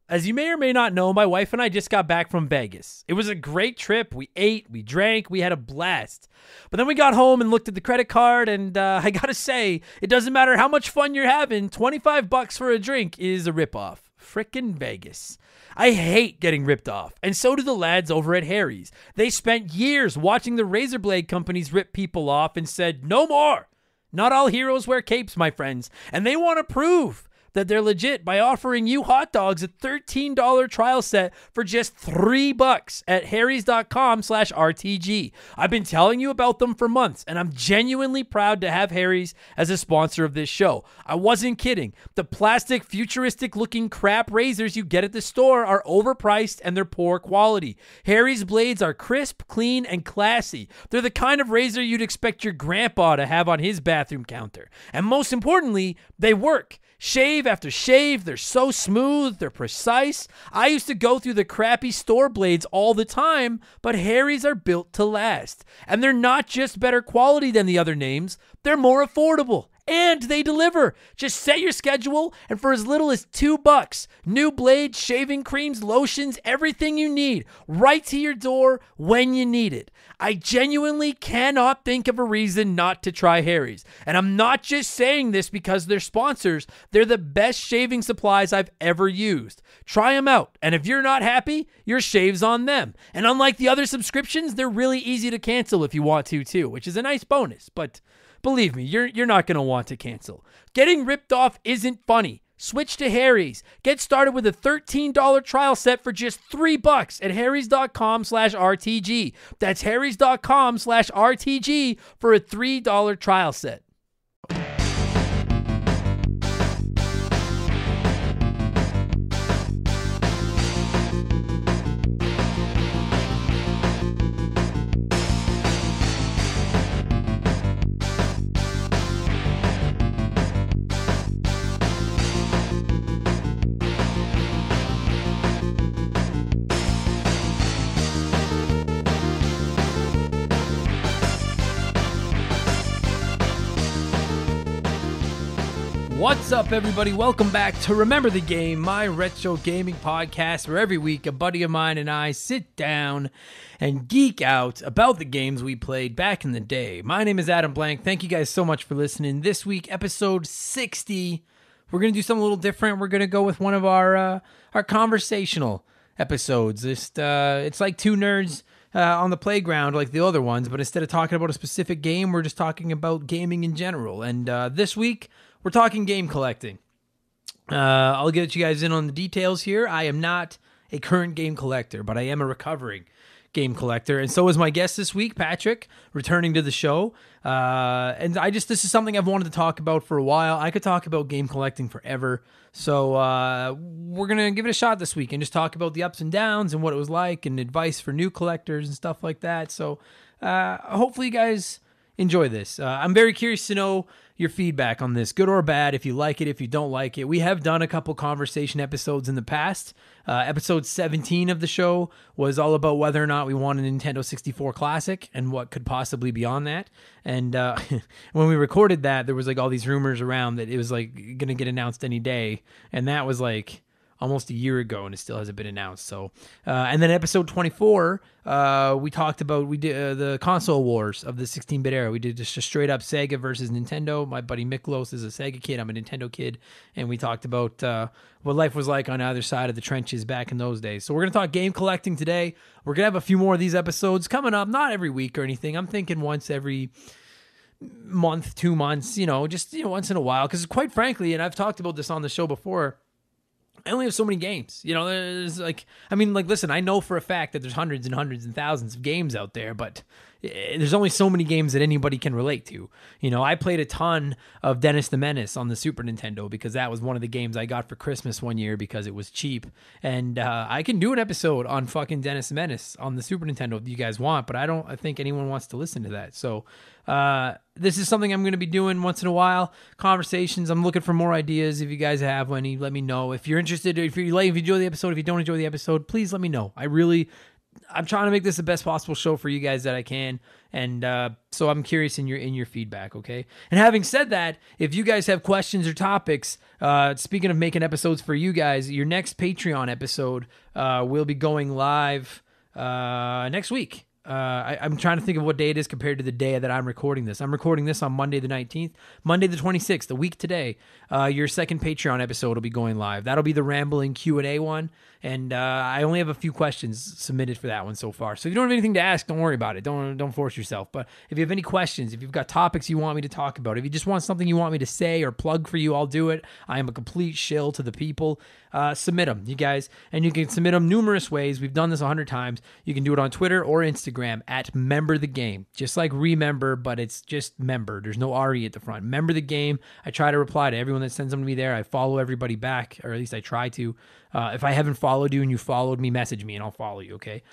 As you may or may not know, my wife and I just got back from Vegas. It was a great trip. We ate, we drank, we had a blast. But then we got home and looked at the credit card, and I gotta say, it doesn't matter how much fun you're having, $25 for a drink is a ripoff. Frickin' Vegas. I hate getting ripped off, and so do the lads over at Harry's. They spent years watching the razor blade companies rip people off and said, no more. Not all heroes wear capes, my friends, and they want to prove that they're legit by offering you hot dogs a $13 trial set for just $3 at harrys.com/RTG. I've been telling you about them for months, and I'm genuinely proud to have Harry's as a sponsor of this show. I wasn't kidding. The plastic, futuristic-looking crap razors you get at the store are overpriced and they're poor quality. Harry's blades are crisp, clean, and classy. They're the kind of razor you'd expect your grandpa to have on his bathroom counter. And most importantly, they work. Shave after shave, they're so smooth, they're precise. I used to go through the crappy store blades all the time, but Harry's are built to last. And they're not just better quality than the other names, they're more affordable. And they deliver. Just set your schedule, and for as little as $2, new blades, shaving creams, lotions, everything you need, right to your door when you need it. I genuinely cannot think of a reason not to try Harry's. And I'm not just saying this because they're sponsors. They're the best shaving supplies I've ever used. Try them out, and if you're not happy, your shave's on them. And unlike the other subscriptions, they're really easy to cancel if you want to too, which is a nice bonus, but believe me, you're not going to want to cancel. Getting ripped off isn't funny. Switch to Harry's. Get started with a $13 trial set for just $3 at harrys.com/RTG. That's harrys.com/RTG for a $3 trial set. What's up, everybody? Welcome back to Remember the Game, my retro gaming podcast, where every week a buddy of mine and I sit down and geek out about the games we played back in the day. My name is Adam Blank. Thank you guys so much for listening. This week, episode 60, we're going to do something a little different. We're going to go with one of our conversational episodes. It's like two nerds on the playground like the other ones, but instead of talking about a specific game, we're just talking about gaming in general. And this week, we're talking game collecting. I'll get you guys in on the details here. I am not a current game collector, but I am a recovering game collector. And so is my guest this week, Patrick, returning to the show. And this is something I've wanted to talk about for a while. I could talk about game collecting forever. So we're going to give it a shot this week and just talk about the ups and downs and what it was like and advice for new collectors and stuff like that. So hopefully you guys enjoy this. I'm very curious to know your feedback on this, good or bad, if you like it, if you don't like it. We have done a couple conversation episodes in the past. Episode 17 of the show was all about whether or not we want a Nintendo 64 Classic and what could possibly be on that. And when we recorded that, there was like all these rumors around that it was like going to get announced any day. And that was like almost a year ago, and it still hasn't been announced. So, and then episode 24, we did the console wars of the 16-bit era. We did just a straight up Sega versus Nintendo. My buddy Miklos is a Sega kid. I'm a Nintendo kid, and we talked about what life was like on either side of the trenches back in those days. So we're gonna talk game collecting today. We're gonna have a few more of these episodes coming up, not every week or anything. I'm thinking once every month, 2 months, just once in a while. Because quite frankly, and I've talked about this on the show before, I only have so many games. Listen, I know for a fact that there's hundreds and hundreds and thousands of games out there, but there's only so many games that anybody can relate to. I played a ton of Dennis the Menace on the Super Nintendo because that was one of the games I got for Christmas one year because it was cheap. And I can do an episode on fucking Dennis the Menace on the Super Nintendo if you guys want, but I think anyone wants to listen to that. So this is something I'm going to be doing once in a while. Conversations. I'm looking for more ideas. If you guys have any, let me know. If you're interested, if you enjoy the episode, if you don't enjoy the episode, please let me know. I really I'm trying to make this the best possible show for you guys that I can. And so I'm curious in your feedback, okay? And having said that, if you guys have questions or topics, speaking of making episodes for you guys, your next Patreon episode will be going live next week. I'm trying to think of what day it is compared to the day that I'm recording this. I'm recording this on Monday the 19th. Monday the 26th, a week today, your second Patreon episode will be going live. That'll be the rambling Q&A one, and I only have a few questions submitted for that one so far. So if you don't have anything to ask, don't worry about it. Don't force yourself. But if you have any questions, if you've got topics you want me to talk about, if you just want something you want me to say or plug for you, I'll do it. I am a complete shill to the people. Submit them, you guys. And you can submit them numerous ways. We've done this 100 times. You can do it on Twitter or Instagram at Member the Game. Just like remember, but it's just member. There's no RE at the front. Member the Game. I try to reply to everyone that sends them to me there. I follow everybody back, or at least I try to. If I haven't followed you and you followed me, message me and I'll follow you, okay?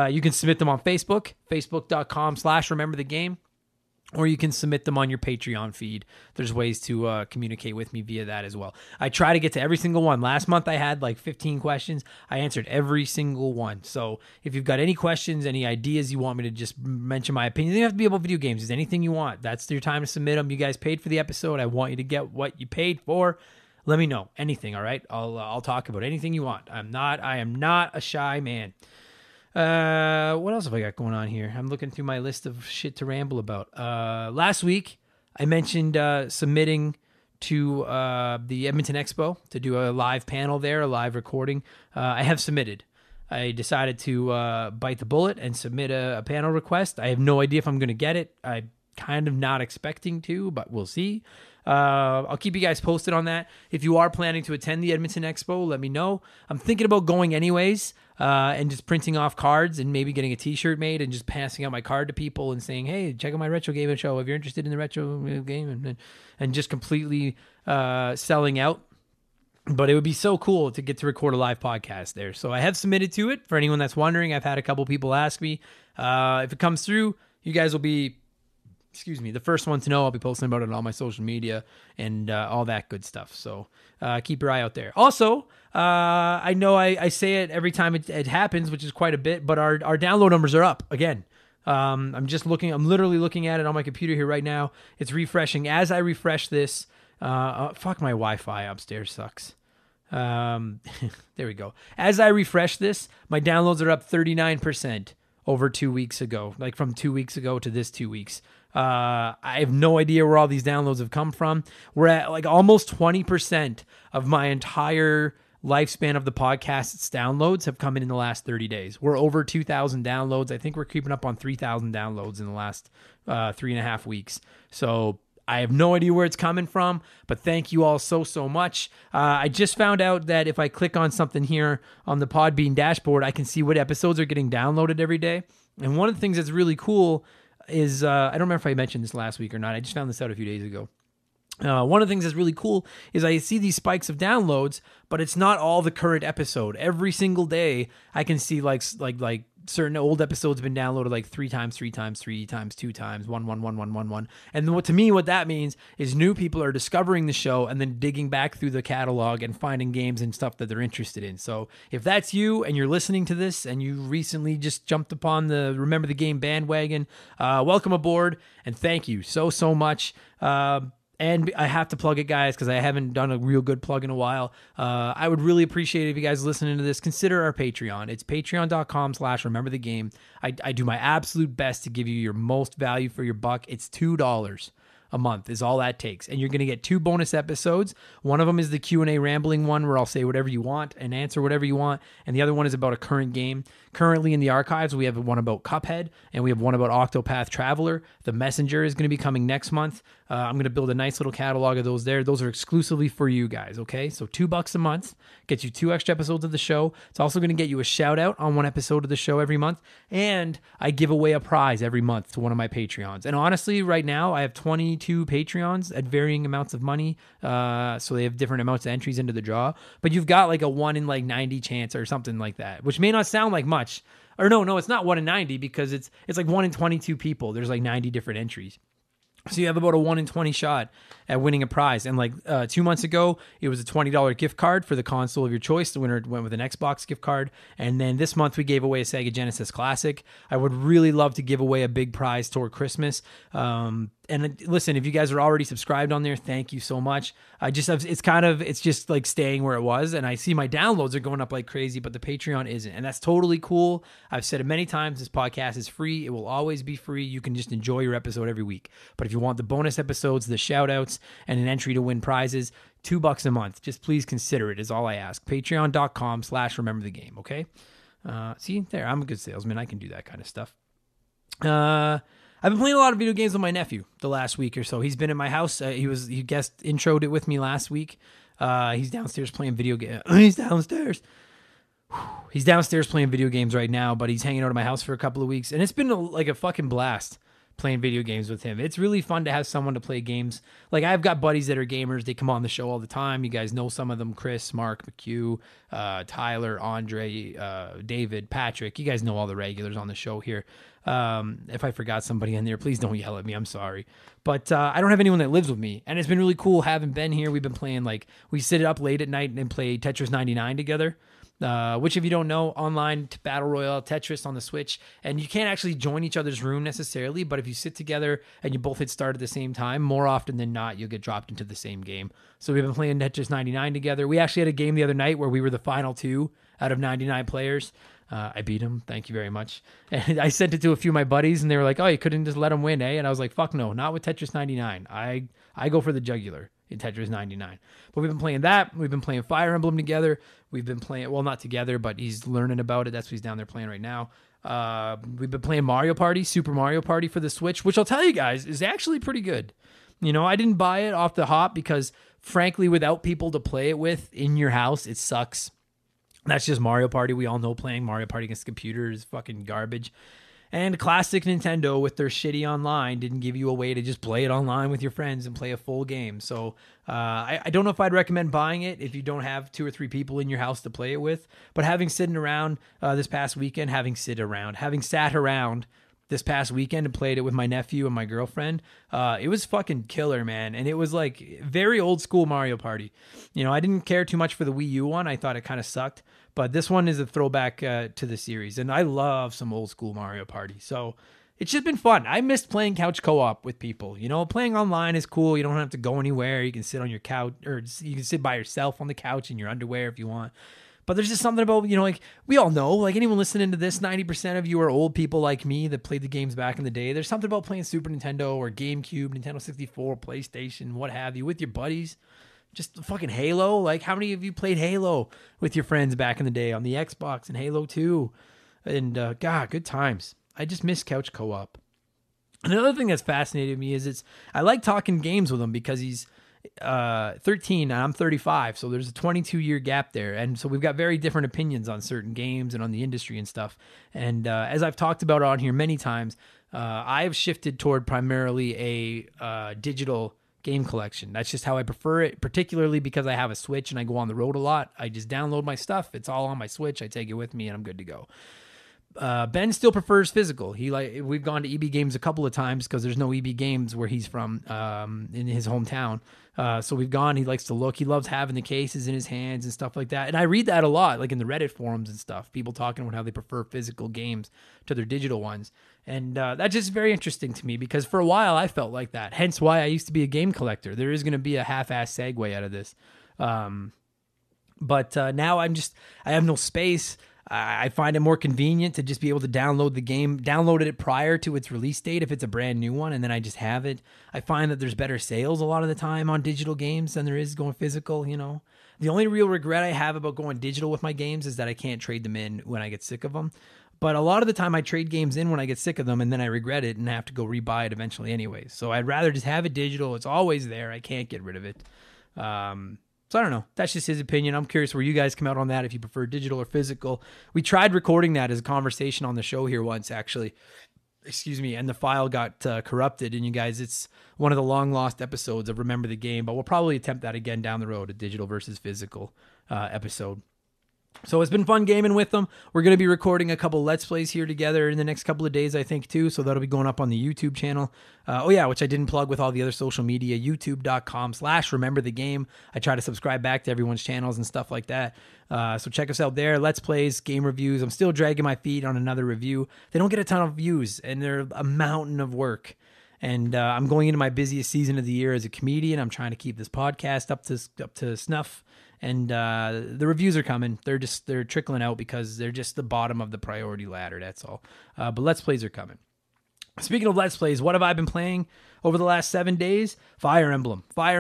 You can submit them on Facebook, facebook.com/Remember the Game. Or you can submit them on your Patreon feed. There's ways to communicate with me via that as well. I try to get to every single one. Last month I had like 15 questions. I answered every single one. So if you've got any questions, any ideas you want me to just mention my opinion, they have to be about video games. It's anything you want. That's your time to submit them. You guys paid for the episode. I want you to get what you paid for. Let me know. Anything, all right? I'll talk about anything you want. I am not a shy man. What else have I got going on here? I'm looking through my list of shit to ramble about. Last week I mentioned submitting to the Edmonton Expo to do a live panel there, a live recording. I have submitted. I decided to bite the bullet and submit a panel request. I have no idea if I'm going to get it. I'm kind of not expecting to, but we'll see. I'll keep you guys posted on that. If you are planning to attend the Edmonton Expo, let me know. I'm thinking about going anyways, and just printing off cards and maybe getting a t-shirt made and just passing out my card to people and saying, hey, check out my retro gaming show if you're interested in the retro game, and just completely selling out. But it would be so cool to get to record a live podcast there. So I have submitted to it. For anyone that's wondering, I've had a couple people ask me. If it comes through, you guys will be the first one to know. I'll be posting about it on all my social media and all that good stuff. So keep your eye out there. Also, I know I say it every time it happens, which is quite a bit, but our download numbers are up again. I'm literally looking at it on my computer here right now. It's refreshing. As I refresh this, fuck, my Wi-Fi upstairs sucks. There we go. As I refresh this, my downloads are up 39% over 2 weeks ago, like from 2 weeks ago to this 2 weeks. I have no idea where all these downloads have come from. We're at like almost 20% of my entire lifespan of the podcast's downloads have come in the last 30 days. We're over 2,000 downloads. I think we're creeping up on 3,000 downloads in the last 3.5 weeks. So I have no idea where it's coming from, but thank you all so much. I just found out that if I click on something here on the Podbean dashboard, I can see what episodes are getting downloaded every day. And one of the things that's really cool is, I don't remember if I mentioned this last week or not. I just found this out a few days ago. One of the things that's really cool is I see these spikes of downloads, but it's not all the current episode. Every single day, I can see like certain old episodes have been downloaded like 3 times, 2 times, 1. And to me, what that means is new people are discovering the show and then digging back through the catalog and finding games and stuff that they're interested in. So if that's you and you're listening to this and you recently just jumped upon the Remember the Game bandwagon, welcome aboard and thank you so much. And I have to plug it, guys, because I haven't done a real good plug in a while. I would really appreciate it if you guys listening to this, consider our Patreon. It's patreon.com/Remember the Game. I do my absolute best to give you your most value for your buck. It's $2 a month is all that takes. And you're going to get 2 bonus episodes. One of them is the Q&A rambling one where I'll say whatever you want and answer whatever you want. And the other one is about a current game. Currently in the archives, we have one about Cuphead and we have one about Octopath Traveler. The Messenger is going to be coming next month. I'm going to build a nice little catalog of those there. Those are exclusively for you guys, okay? So $2 a month gets you 2 extra episodes of the show. It's also going to get you a shout out on one episode of the show every month. And I give away a prize every month to one of my Patreons. And honestly, right now, I have 22 Patreons at varying amounts of money. So they have different amounts of entries into the draw. But you've got like a 1 in like 90 chance or something like that, which may not sound like much. Or no, it's not 1 in 90 because it's like 1 in 22 people. There's like 90 different entries. So you have about a 1 in 20 shot at winning a prize. And like 2 months ago, it was a $20 gift card for the console of your choice. The winner went with an Xbox gift card. And then this month we gave away a Sega Genesis Classic. I would really love to give away a big prize toward Christmas. And listen, if you guys are already subscribed on there, thank you so much. It's just like staying where it was. And I see my downloads are going up like crazy, but the Patreon isn't. And that's totally cool. I've said it many times. This podcast is free. It will always be free. You can just enjoy your episode every week. But if you want the bonus episodes, the shout outs, and an entry to win prizes, $2 a month. Just please consider it is all I ask. Patreon.com/rememberthegame. Okay. See there, I'm a good salesman. I can do that kind of stuff. I've been playing a lot of video games with my nephew the last week or so. He's been at my house. He guest introed it with me last week. He's downstairs playing video games. He's downstairs playing video games right now, but he's hanging out at my house for a couple of weeks, and it's been like a fucking blast playing video games with him. It's really fun to have someone to play games. Like, I've got buddies that are gamers. They come on the show all the time. You guys know some of them: Chris, Mark, McHugh, Tyler, Andre, David, Patrick. You guys know all the regulars on the show here. If I forgot somebody in there, please don't yell at me. I'm sorry. But I don't have anyone that lives with me, and it's been really cool having Ben here. We've been playing, like, we sit up late at night and play Tetris 99 together. Which, if you don't know, online battle royale Tetris on the Switch, and you can't actually join each other's room necessarily, but if you sit together and you both hit start at the same time, more often than not, you'll get dropped into the same game. So we've been playing Tetris 99 together. We actually had a game the other night where we were the final 2 out of 99 players. I beat him. Thank you very much. And I sent it to a few of my buddies, and they were like, "Oh, you couldn't just let him win, eh?" And I was like, "Fuck no, not with Tetris 99. I go for the jugular in Tetris 99. But we've been playing that. We've been playing Fire Emblem together. We've been playing, well, not together, but he's learning about it. That's what he's down there playing right now. We've been playing Mario Party, Super Mario Party for the Switch, which I'll tell you guys is actually pretty good. You know, I didn't buy it off the hop because, frankly, without people to play it with in your house, it sucks. That's just Mario Party. We all know playing Mario Party against the computer is fucking garbage. And classic Nintendo with their shitty online didn't give you a way to just play it online with your friends and play a full game. So I don't know if I'd recommend buying it if you don't have 2 or 3 people in your house to play it with. But having sat around this past weekend this past weekend and played it with my nephew and my girlfriend, it was fucking killer, man. And it was like very old school Mario Party. You know, I didn't care too much for the Wii U one. I thought it kind of sucked. But this one is a throwback to the series. And I love some old school Mario Party. So it's just been fun. I missed playing couch co-op with people. You know, playing online is cool. You don't have to go anywhere. You can sit on your couch, or you can sit by yourself on the couch in your underwear if you want. But there's just something about, you know, like, we all know, like, anyone listening to this, 90% of you are old people like me that played the games back in the day. There's something about playing Super Nintendo or GameCube, Nintendo 64, PlayStation, what have you, with your buddies. Just fucking Halo. Like, how many of you played Halo with your friends back in the day on the Xbox and Halo 2? And, God, good times. I just miss couch co-op. Another thing that's fascinated me is I like talking games with him because he's 13 and I'm 35, so there's a 22-year gap there, and so we've got very different opinions on certain games and on the industry and stuff. And as I've talked about on here many times, I've shifted toward primarily a digital game collection. That's just how I prefer it, particularly because I have a Switch and I go on the road a lot. I just download my stuff. It's all on my Switch. I take it with me and I'm good to go. Ben still prefers physical. We've gone to EB Games a couple of times because there's no EB Games where he's from in his hometown. So we've gone. He likes to look. He loves having the cases in his hands and stuff like that. And I read that a lot, like in the Reddit forums and stuff. People talking about how they prefer physical games to their digital ones. And that's just very interesting to me because for a while I felt like that. Hence why I used to be a game collector. There is going to be a half-ass segue out of this. But now I have no space. I find it more convenient to just be able to download the game, download it prior to its release date if it's a brand new one, and then I just have it. I find that there's better sales a lot of the time on digital games than there is going physical, you know. The only real regret I have about going digital with my games is that I can't trade them in when I get sick of them. But a lot of the time I trade games in when I get sick of them, and then I regret it and have to go rebuy it eventually anyways. So I'd rather just have it digital. It's always there. I can't get rid of it. So I don't know. That's just his opinion. I'm curious where you guys come out on that, if you prefer digital or physical. We tried recording that as a conversation on the show here once, actually. Excuse me. And the file got corrupted. And you guys, it's one of the long lost episodes of Remember the Game. But we'll probably attempt that again down the road, a digital versus physical episode. So it's been fun gaming with them. We're going to be recording a couple Let's Plays here together in the next couple of days, I think, too. So that'll be going up on the YouTube channel. Which I didn't plug with all the other social media, youtube.com/rememberthegame. I try to subscribe back to everyone's channels and stuff like that. So check us out there. Let's Plays, game reviews. I'm still dragging my feet on another review. They don't get a ton of views, and they're a mountain of work. And I'm going into my busiest season of the year as a comedian. I'm trying to keep this podcast up to snuff. And the reviews are coming. They're trickling out because they're just the bottom of the priority ladder. That's all. But Let's Plays are coming. Speaking of Let's Plays, what have I been playing over the last 7 days? Fire Emblem. 3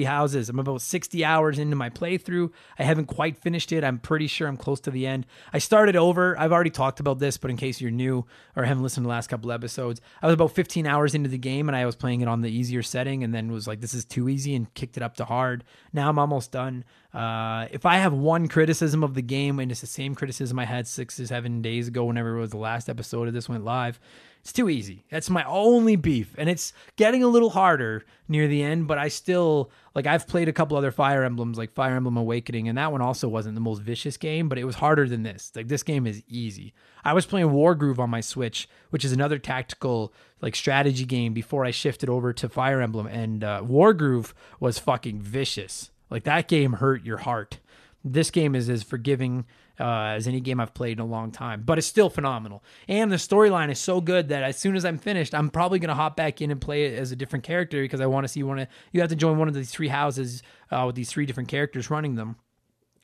houses. I'm about 60 hours into my playthrough. I haven't quite finished it. I'm pretty sure I'm close to the end. I started over. I've already talked about this, but in case you're new or haven't listened to the last couple episodes, I was about 15 hours into the game and I was playing it on the easier setting and then was like, this is too easy and kicked it up to hard. Now I'm almost done. If I have one criticism of the game, and it's the same criticism I had 6 to 7 days ago whenever it was the last episode of this went live, it's too easy. That's my only beef. And it's getting a little harder near the end, but I still, I've played a couple other Fire Emblems, like Fire Emblem Awakening, and that one also wasn't the most vicious game, but it was harder than this. This game is easy. I was playing Wargroove on my Switch, which is another tactical, strategy game before I shifted over to Fire Emblem, and Wargroove was fucking vicious. That game hurt your heart. This game is as forgiving as any game I've played in a long time, but it's still phenomenal. And the storyline is so good that as soon as I'm finished, I'm probably going to hop back in and play it as a different character because I want to see you have to join one of these 3 houses with these 3 different characters running them.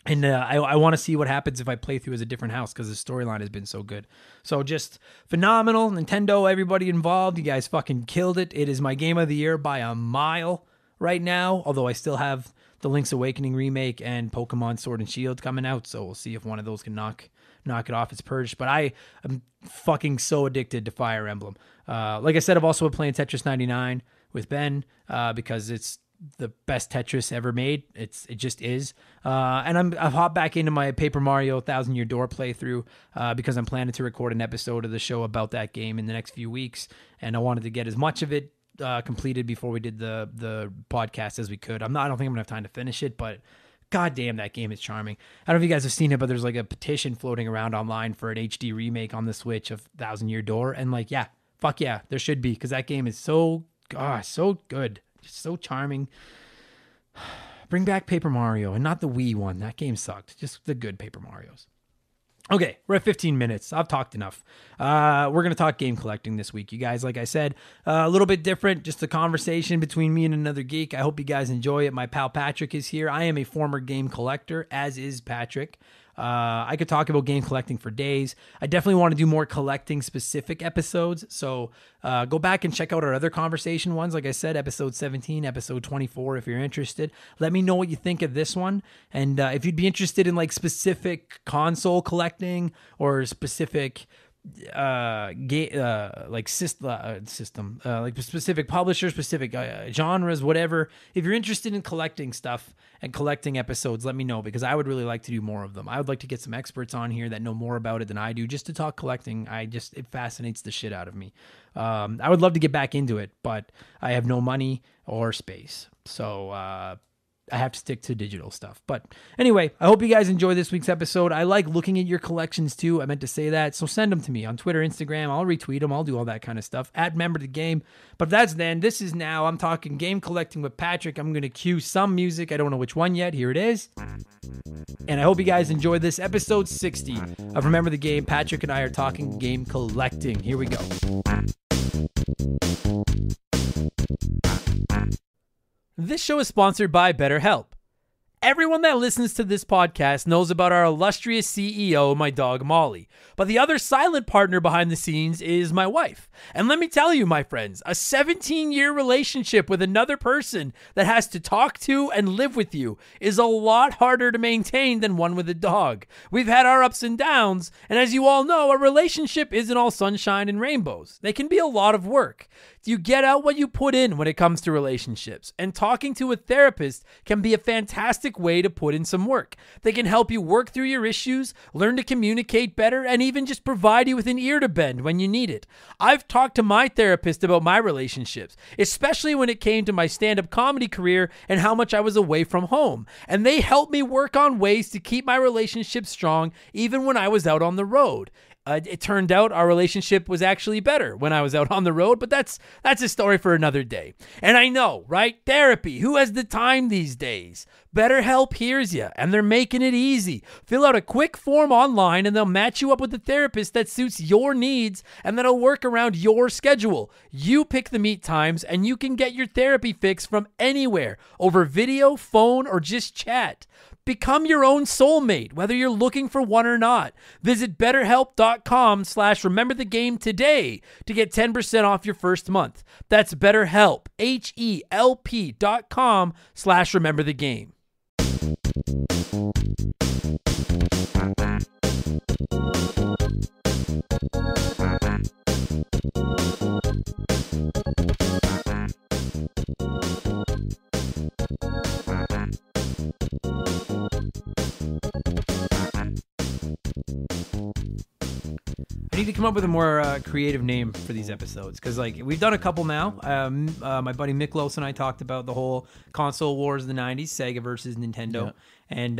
And I want to see what happens if I play through as a different house because the storyline has been so good. So just phenomenal. Nintendo, everybody involved, you guys fucking killed it. It is my game of the year by a mile right now, although I still have the Link's Awakening remake and Pokemon Sword and Shield coming out, so we'll see if one of those can knock it off its perch. But I am fucking so addicted to Fire Emblem. Like I said, I've also been playing Tetris 99 with Ben because it's the best Tetris ever made. It just is. And I've hopped back into my Paper Mario 1,000 Year Door playthrough because I'm planning to record an episode of the show about that game in the next few weeks, and I wanted to get as much of it completed before we did the podcast as we could. I don't think I'm gonna have time to finish it, but god damn, that game is charming. I don't know if you guys have seen it, but there's a petition floating around online for an HD remake on the Switch of 1,000 Year Door, and fuck yeah, there should be, because that game is so good, just so charming. Bring back Paper Mario, and not the Wii one. That game sucked. Just the good Paper Marios. Okay, we're at 15 minutes. I've talked enough. We're going to talk game collecting this week, you guys. Like I said, a little bit different, just a conversation between me and another geek. I hope you guys enjoy it. My pal Patrick is here. I am a former game collector, as is Patrick. I could talk about game collecting for days. I definitely want to do more collecting specific episodes. So go back and check out our other conversation ones. Like I said, episode 17, episode 24, if you're interested. Let me know what you think of this one. And if you'd be interested in specific console collecting or specific system, specific publishers, specific genres, whatever. If you're interested in collecting stuff and collecting episodes, let me know, because I would really like to do more of them. I would like to get some experts on here that know more about it than I do, just to talk collecting. It fascinates the shit out of me. I would love to get back into it, but I have no money or space. So, I have to stick to digital stuff. But anyway, I hope you guys enjoy this week's episode. I like looking at your collections too. I meant to say that. So send them to me on Twitter, Instagram. I'll retweet them. I'll do all that kind of stuff. Remember the game. But that's then. This is now. I'm talking game collecting with Patrick. I'm going to cue some music. I don't know which one yet. Here it is. And I hope you guys enjoy this episode 60 of Remember the Game. Patrick and I are talking game collecting. Here we go. This show is sponsored by BetterHelp. Everyone that listens to this podcast knows about our illustrious CEO, my dog Molly. But the other silent partner behind the scenes is my wife. And let me tell you, my friends, a 17-year relationship with another person that has to talk to and live with you is a lot harder to maintain than one with a dog. We've had our ups and downs, and as you all know, a relationship isn't all sunshine and rainbows. They can be a lot of work. You get out what you put in when it comes to relationships, and talking to a therapist can be a fantastic way to put in some work. They can help you work through your issues, learn to communicate better, and even just provide you with an ear to bend when you need it. I've talked to my therapist about my relationships, especially when it came to my stand-up comedy career and how much I was away from home, and they helped me work on ways to keep my relationship strong even when I was out on the road. It turned out our relationship was actually better when I was out on the road, but that's a story for another day. And I know, right? Therapy. Who has the time these days? BetterHelp hears you, and they're making it easy. Fill out a quick form online, and they'll match you up with a therapist that suits your needs and that'll work around your schedule. You pick the meet times, and you can get your therapy fix from anywhere, over video, phone, or just chat. Become your own soulmate, whether you're looking for one or not. Visit BetterHelp.com/RememberTheGame today to get 10% off your first month. That's BetterHelp, HELP.com/RememberTheGame. I need to come up with a more creative name for these episodes, because like we've done a couple now. My buddy Miklos and I talked about the whole console wars of the 90s, Sega versus Nintendo. Yeah. And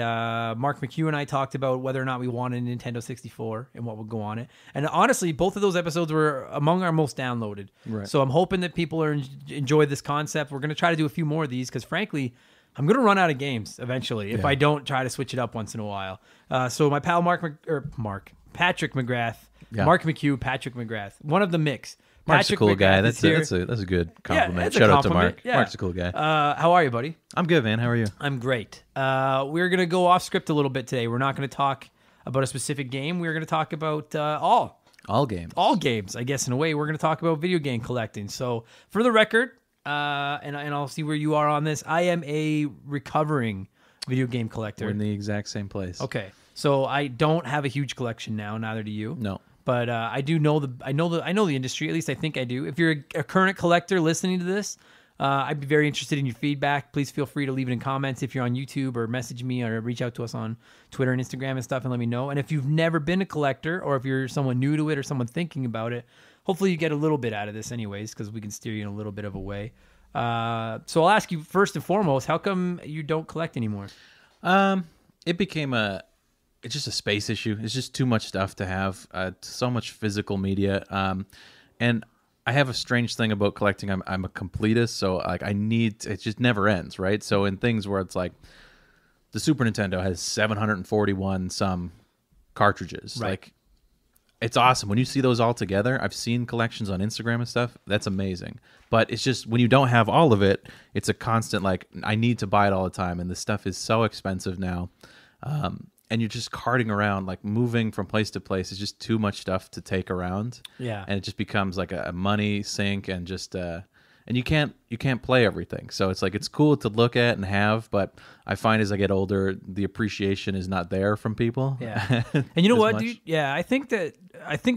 Mark McHugh and I talked about whether or not we wanted a Nintendo 64 and what would go on it. And honestly, both of those episodes were among our most downloaded. Right. So I'm hoping that people enjoy this concept. We're going to try to do a few more of these because frankly, I'm going to run out of games eventually if I don't try to switch it up once in a while. So my pal Patrick McGrath, Mark McHugh, Patrick McGrath, one of the mix. Mark's a cool guy. That's a good compliment. Shout out to Mark. Yeah. Mark's a cool guy. How are you, buddy? I'm good, man. How are you? I'm great. We're going to go off script a little bit today. We're not going to talk about a specific game. We're going to talk about all games. All games, I guess, in a way. We're going to talk about video game collecting. So for the record, and I'll see where you are on this, I am a recovering video game collector. We're in the exact same place. Okay. So I don't have a huge collection now, neither do you. No. But I know the industry. At least I think I do. If you're a current collector listening to this, I'd be very interested in your feedback. Please feel free to leave it in comments if you're on YouTube, or message me, or reach out to us on Twitter and Instagram and stuff, and let me know. And if you've never been a collector, or if you're someone new to it or someone thinking about it, hopefully you get a little bit out of this anyways, because we can steer you in a little bit of a way. So I'll ask you first and foremost, how come you don't collect anymore? It's just a space issue. It's just too much stuff to have. So much physical media. And I have a strange thing about collecting. I'm a completist, so like it just never ends, right? So in things where it's like the Super Nintendo has 741 some cartridges. Right. Like it's awesome when you see those all together. I've seen collections on Instagram and stuff. That's amazing. But it's just when you don't have all of it, it's a constant like I need to buy it all the time, and this stuff is so expensive now. And you're just carting around, like moving from place to place is just too much stuff to take around. Yeah. And it just becomes like a money sink, and just and you can't play everything. So it's like it's cool to look at and have, but I find as I get older, the appreciation is not there from people. Yeah. And you know what, dude? Yeah, I think the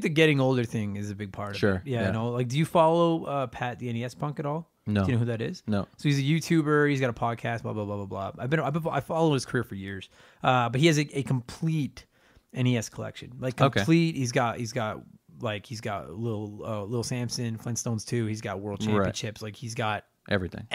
getting older thing is a big part of it. Sure. Yeah. You know, like do you follow Pat the NES Punk at all? No. Do you know who that is? No. So he's a YouTuber. He's got a podcast. Blah blah blah blah blah. I followed his career for years. But he has a complete NES collection. Like complete. Okay. He's got Little Samson, Flintstones 2. He's got World Championships. Right. Like he's got everything.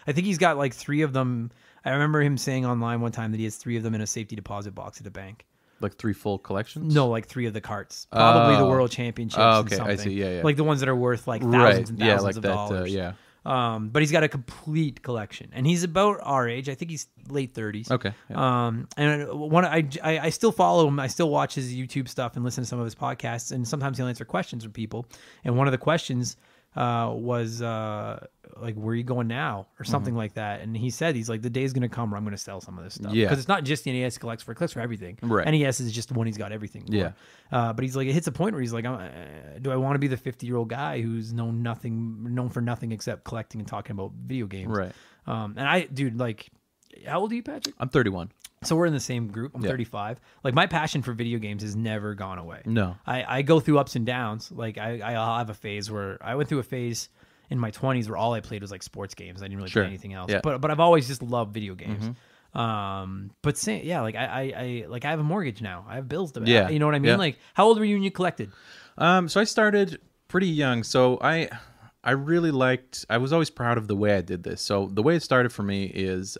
I think he's got like 3 of them. I remember him saying online one time that he has 3 of them in a safety deposit box at a bank. Like 3 full collections? No, like 3 of the carts. Probably the World Championships. Oh, okay. I see. Yeah. Like the ones that are worth like thousands and thousands of dollars. Yeah. But he's got a complete collection, and he's about our age. I think he's late 30s. Okay. Yeah. And I still follow him. I still watch his YouTube stuff and listen to some of his podcasts, and sometimes he'll answer questions from people. And one of the questions was like, where are you going now, or something like that. And he said, he's like, the day's gonna come where I'm gonna sell some of this stuff, because it's not just the NES collects for everything. Right. NES is just the one he's got everything for. Yeah. But he's like, it hits a point where he's like, do I want to be the 50-year-old guy who's known for nothing except collecting and talking about video games? Right. And dude, like, how old are you, Patrick? I'm 31. So we're in the same group. I'm 35. Like, my passion for video games has never gone away. No. I go through ups and downs. Like I'll have a phase where I went through a phase in my 20s where all I played was like sports games. I didn't really Sure. play anything else. Yeah. But I've always just loved video games. But like I have a mortgage now. I have bills to pay. Yeah. You know what I mean? Yeah. Like, how old were you when you collected? So I started pretty young. So I really liked. I was always proud of the way I did this. So the way it started for me is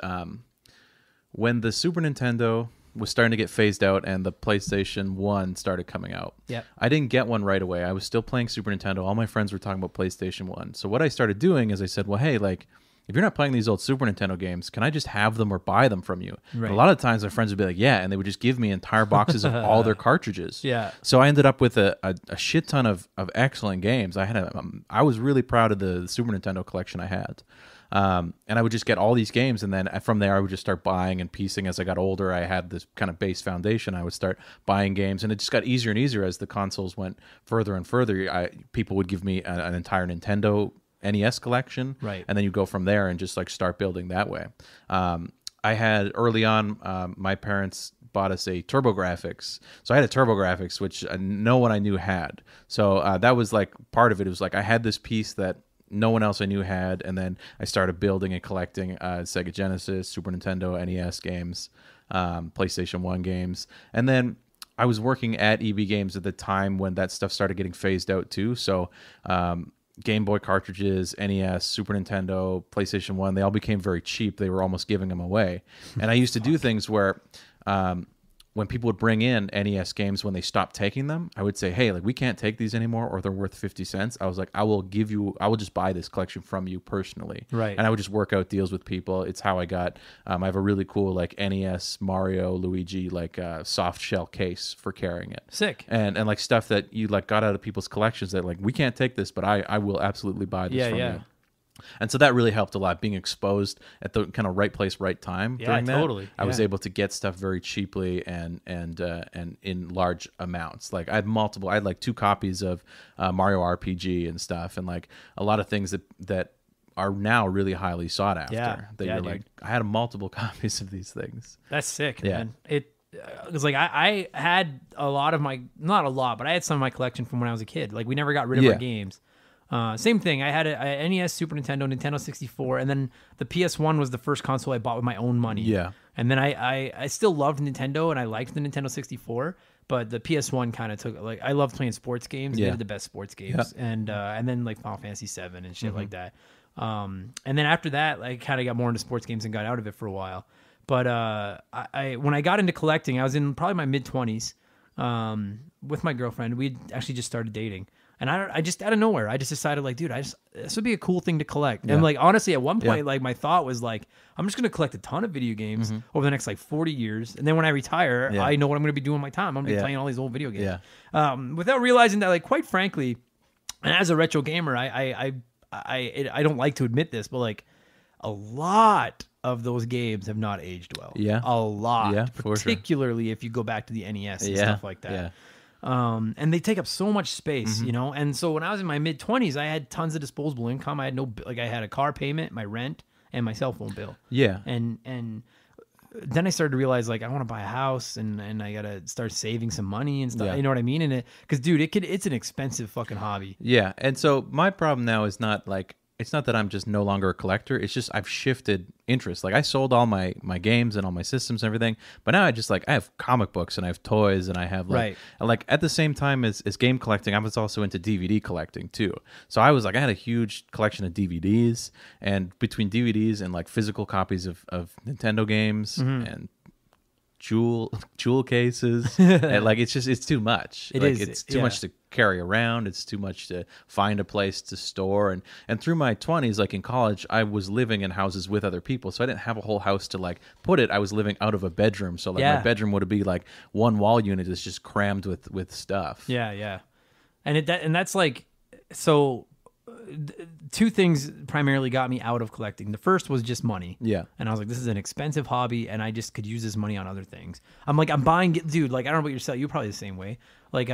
when the Super Nintendo was starting to get phased out and the PlayStation 1 started coming out. Yep. I didn't get one right away. I was still playing Super Nintendo. All my friends were talking about PlayStation 1. So what I started doing is I said, well, hey, like, if you're not playing these old Super Nintendo games, can I just have them or buy them from you? Right. And a lot of times my friends would be like, yeah, and they would just give me entire boxes of all their cartridges. Yeah. So I ended up with a shit ton of excellent games. I was really proud of the Super Nintendo collection I had. And I would just get all these games, and then from there I would just start buying and piecing. As I got older, I had this kind of base foundation. I would start buying games, and it just got easier and easier as the consoles went further and further. People would give me an entire Nintendo NES collection, right? And then you go from there and just like start building that way. I had early on, my parents bought us a TurboGrafx, so I had a TurboGrafx, which no one I knew had. So that was like part of it. It was like I had this piece that no one else I knew had, and then I started building and collecting Sega Genesis, Super Nintendo, NES games, PlayStation 1 games, and then I was working at EB Games at the time when that stuff started getting phased out too. So Game Boy cartridges, NES, Super Nintendo, PlayStation 1, they all became very cheap. They were almost giving them away. And I used to do things where when people would bring in NES games, when they stopped taking them, I would say, hey, like, we can't take these anymore, or they're worth 50 cents. I was like, I will just buy this collection from you personally. Right. And I would just work out deals with people. It's how I got, I have a really cool, like, NES, Mario, Luigi, like, soft shell case for carrying it. Sick. And like stuff that you like got out of people's collections that like, we can't take this, but I will absolutely buy this from you. And so that really helped a lot, being exposed at the kind of right place, right time. During that, totally. I was able to get stuff very cheaply and in large amounts. Like I had like 2 copies of Mario RPG and stuff, and like a lot of things that are now really highly sought after. Like, I had multiple copies of these things. That's sick, man. It was like I had a lot of not a lot, but I had some of my collection from when I was a kid. Like we never got rid of our games. Same thing. I had a NES, Super Nintendo, Nintendo 64, and then the PS1 was the first console I bought with my own money. Yeah. And then I still loved Nintendo, and I liked the Nintendo 64, but the PS1 kind of took, like, I loved playing sports games. They did the best sports games. And then like Final Fantasy 7 and shit like that. And then after that, I kind of got more into sports games and got out of it for a while. But when I got into collecting, I was in probably my mid-20s with my girlfriend. We'd actually just started dating. And I just out of nowhere, I just decided, like, dude, this would be a cool thing to collect. And like, honestly, at one point, like, my thought was like, I'm just gonna collect a ton of video games over the next like 40 years, and then when I retire, I know what I'm gonna be doing with my time. I'm gonna be playing all these old video games, without realizing that, like, quite frankly, and as a retro gamer, I don't like to admit this, but like, a lot of those games have not aged well. A lot, particularly if you go back to the NES and stuff like that. And they take up so much space, you know? And so when I was in my mid-20s, I had tons of disposable income. I had I had a car payment, my rent, and my cell phone bill. And then I started to realize, like, I want to buy a house, and I got to start saving some money and stuff. You know what I mean? And because, dude, it's an expensive fucking hobby. Yeah. And so my problem now is not like, it's not that I'm just no longer a collector. It's just I've shifted interest. Like I sold all my games and all my systems and everything, but now I have comic books and I have toys and I have like at the same time as game collecting, I was also into DVD collecting too. So I had a huge collection of DVDs, and between DVDs and like physical copies of Nintendo games and jewel cases, and like it's too much. It's too much to carry around. It's too much to find a place to store. And through my 20s, like in college, I was living in houses with other people, so I didn't have a whole house to like put it. I was living out of a bedroom, so like my bedroom would be like one wall unit is just crammed with stuff. And that's like, so 2 things primarily got me out of collecting. The first was just money. And I was like, this is an expensive hobby, and I just could use this money on other things. I'm buying, dude, like, I don't know about yourself. You're probably the same way. Like,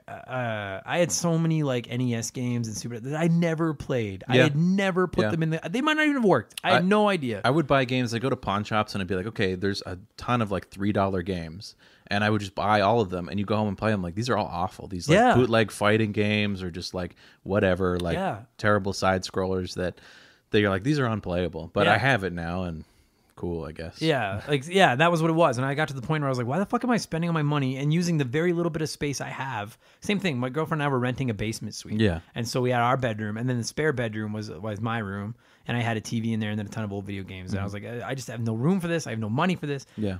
I had so many like NES games and Super that I never played. I Yeah. had never put them in the. They might not even have worked. I had no idea. I would buy games. I go to pawn shops and I'd be like, okay, there's a ton of like $3 games, and I would just buy all of them. And you go home and play them. Like, these are all awful. These like bootleg fighting games or just like whatever, like terrible side scrollers that you're like, these are unplayable. But I have it now, and cool, I guess. Yeah, that was what it was. And I got to the point where I was like, why the fuck am I spending all my money and using the very little bit of space I have? Same thing. My girlfriend and I were renting a basement suite. Yeah. And so we had our bedroom, and then the spare bedroom was my room, and I had a TV in there and then a ton of old video games. And I was like, I just have no room for this. I have no money for this. Yeah.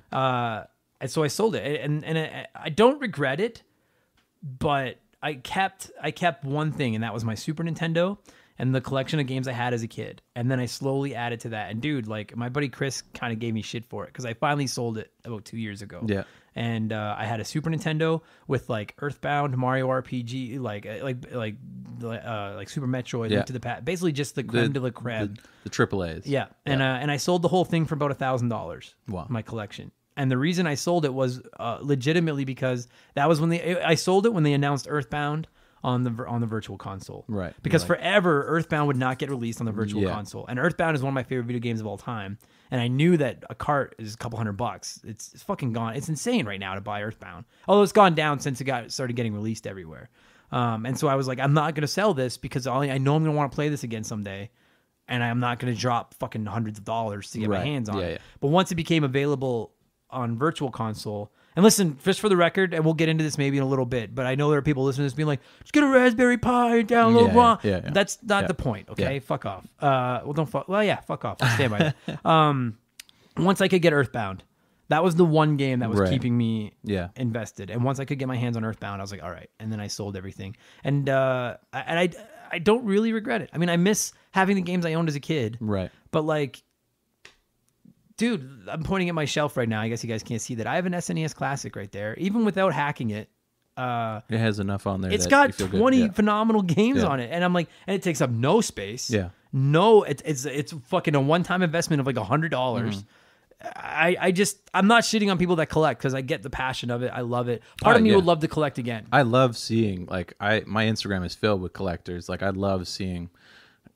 And so I sold it, and I don't regret it, but I kept one thing, and that was my Super Nintendo and the collection of games I had as a kid. And then I slowly added to that. And dude, like my buddy Chris kind of gave me shit for it because I finally sold it about 2 years ago. Yeah. And I had a Super Nintendo with like Earthbound, Mario RPG, like Super Metroid, Link to the Past, basically just the creme de la creme. The AAAs. Yeah. And I sold the whole thing for about $1,000. Wow. My collection. And the reason I sold it was legitimately because that was when I sold it when they announced Earthbound on the virtual console. Right. Because forever Earthbound would not get released on the virtual console. And Earthbound is one of my favorite video games of all time. And I knew that a cart is a couple $100. It's fucking gone. It's insane right now to buy Earthbound. Although it's gone down since it started getting released everywhere. And so I was like, I'm not going to sell this because I know I'm going to want to play this again someday. And I'm not going to drop fucking hundreds of dollars to get my hands on it. Yeah. But once it became available on virtual console, and listen, just for the record, and we'll get into this maybe in a little bit, but I know there are people listening to this being like, just get a Raspberry Pi and download ROM. Yeah. That's not the point, okay? Yeah. Fuck off. Fuck off. I'll stand by that. Once I could get Earthbound, that was the one game that was keeping me invested. And once I could get my hands on Earthbound, I was like, all right. And then I sold everything. And I don't really regret it. I mean, I miss having the games I owned as a kid. Right. But like, dude, I'm pointing at my shelf right now. I guess you guys can't see that. I have an SNES Classic right there. Even without hacking it, it has enough on there. It's got 20 phenomenal games on it, and I'm like, and it takes up no space. Yeah, no, it's fucking a one-time investment of like $100. I'm not shitting on people that collect because I get the passion of it. I love it. Part of me would love to collect again. I love seeing my Instagram is filled with collectors. Like I love seeing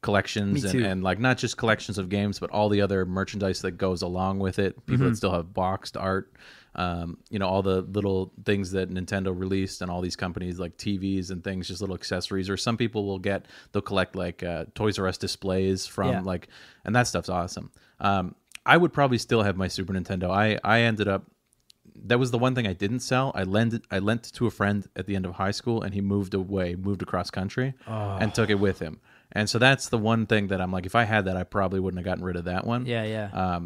collections and like not just collections of games, but all the other merchandise that goes along with it. People that still have boxed art, all the little things that Nintendo released and all these companies like TVs and things, just little accessories. Or some people they'll collect like Toys R Us displays from and that stuff's awesome. I would probably still have my Super Nintendo. I ended up, that was the one thing I didn't sell. I lent it to a friend at the end of high school, and he moved across country and took it with him. And so that's the one thing that I'm like, if I had that, I probably wouldn't have gotten rid of that one. Yeah.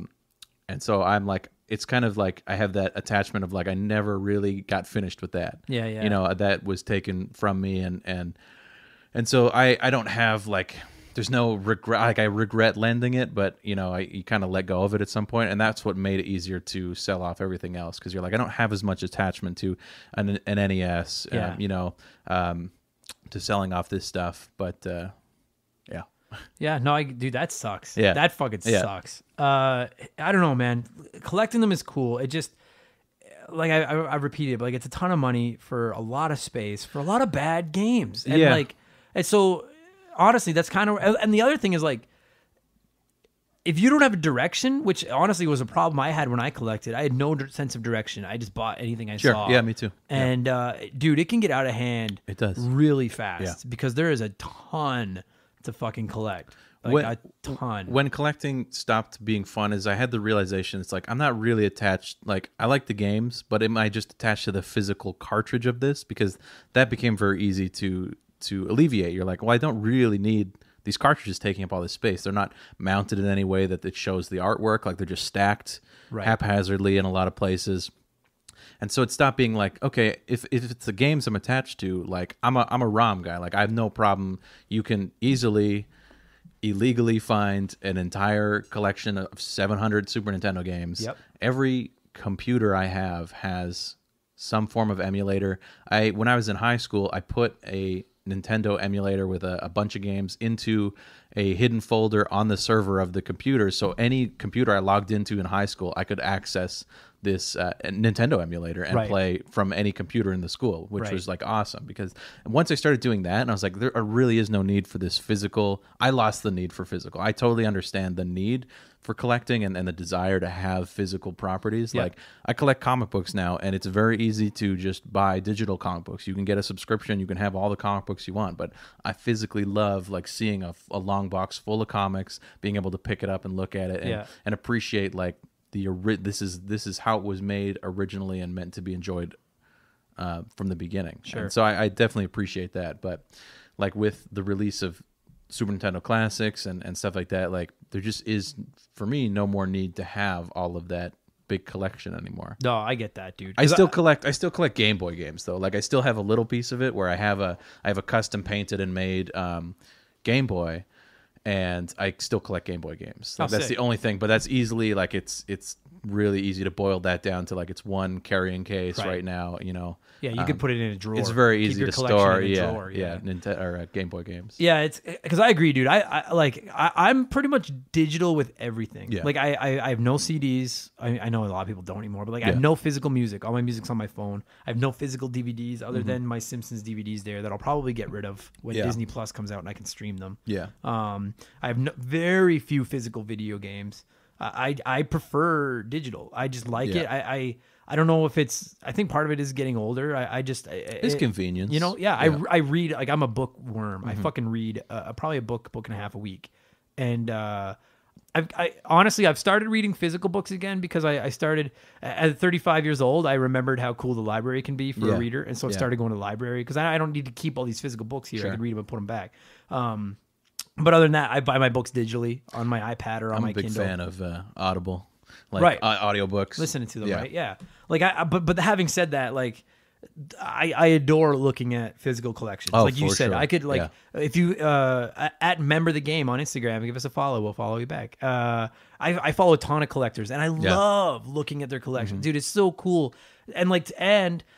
And so I'm like, it's kind of like I have that attachment of like I never really got finished with that. Yeah. That was taken from me, and so I don't have like, there's no regret. Like I regret lending it, but you kind of let go of it at some point, and that's what made it easier to sell off everything else, because you're like, I don't have as much attachment to an NES, to selling off this stuff, but. Yeah, no, dude, that sucks. Yeah. That fucking sucks. I don't know, man. Collecting them is cool. It just, like I repeat it, but like it's a ton of money for a lot of space, for a lot of bad games. And and so honestly, that's kind of, and the other thing is like, if you don't have a direction, which honestly was a problem I had when I collected, I had no sense of direction. I just bought anything I saw. Yeah, me too. And dude, it can get out of hand. It does really fast because there is a ton to fucking collect, like a ton. When collecting stopped being fun is I had the realization it's like I'm not really attached, like I like the games, but am I just attached to the physical cartridge of this? Because that became very easy to alleviate. You're like, well, I don't really need these cartridges taking up all this space. They're not mounted in any way that it shows the artwork, like they're just stacked haphazardly in a lot of places. And so it stopped being like, okay, if it's the games I'm attached to, like I'm a ROM guy. Like I have no problem. You can easily, illegally find an entire collection of 700 Super Nintendo games. Yep. Every computer I have has some form of emulator. When I was in high school, I put a Nintendo emulator with a bunch of games into a hidden folder on the server of the computer. So any computer I logged into in high school, I could access this Nintendo emulator and Right. play from any computer in the school, which Right. was like awesome. Because once I started doing that, and I was like, there really is no need for this physical. I lost the need for physical. I totally understand the need for collecting and the desire to have physical properties. Yeah. Like I collect comic books now, and it's very easy to just buy digital comic books. You can get a subscription, you can have all the comic books you want, but I physically love like seeing a long box full of comics, being able to pick it up and look at it and appreciate like this is how it was made originally and meant to be enjoyed from the beginning. Sure. And so I definitely appreciate that. But like with the release of Super Nintendo Classics and stuff like that, like there just is, for me, no more need to have all of that big collection anymore. No, I get that, dude. I still collect Game Boy games though. Like I still have a little piece of it where I have a custom painted and made Game Boy, and I still collect Game Boy games. Like, that's sick. the only thing, but that's easily like it's really easy to boil that down to like it's one carrying case right now, you know. Yeah, you could put it in a drawer. It's very Keep easy your to collection store. in a Yeah, drawer, yeah, Nintendo or Game Boy games. Yeah, it's because I agree, dude. I'm pretty much digital with everything. Yeah. Like I have no CDs. I know a lot of people don't anymore, but like I have Yeah. no physical music. All my music's on my phone. I have no physical DVDs other Mm-hmm. than my Simpsons DVDs there that I'll probably get rid of when Yeah. Disney Plus comes out and I can stream them. Yeah. I have very few physical video games. I prefer digital. I just like Yeah. it. I don't know if it's. I think part of it is getting older. It's convenience. You know, yeah. I read, like, I'm a bookworm. Mm-hmm. I fucking read probably a book and a half a week, and I honestly I've started reading physical books again because I started at 35 years old. I remembered how cool the library can be for a reader, and so I started going to the library because I don't need to keep all these physical books here. Sure. I can read them and put them back. But other than that, I buy my books digitally on my iPad or on my I'm a big Kindle. fan of Audible, like Right. Audiobooks. Listening to them, Yeah. right? Yeah. Like but having said that, like I adore looking at physical collections. Oh, like you for said, sure. I could like if you at Member the Game on Instagram, give us a follow. We'll follow you back. I follow a ton of collectors, and I love looking at their collections, dude. It's so cool. And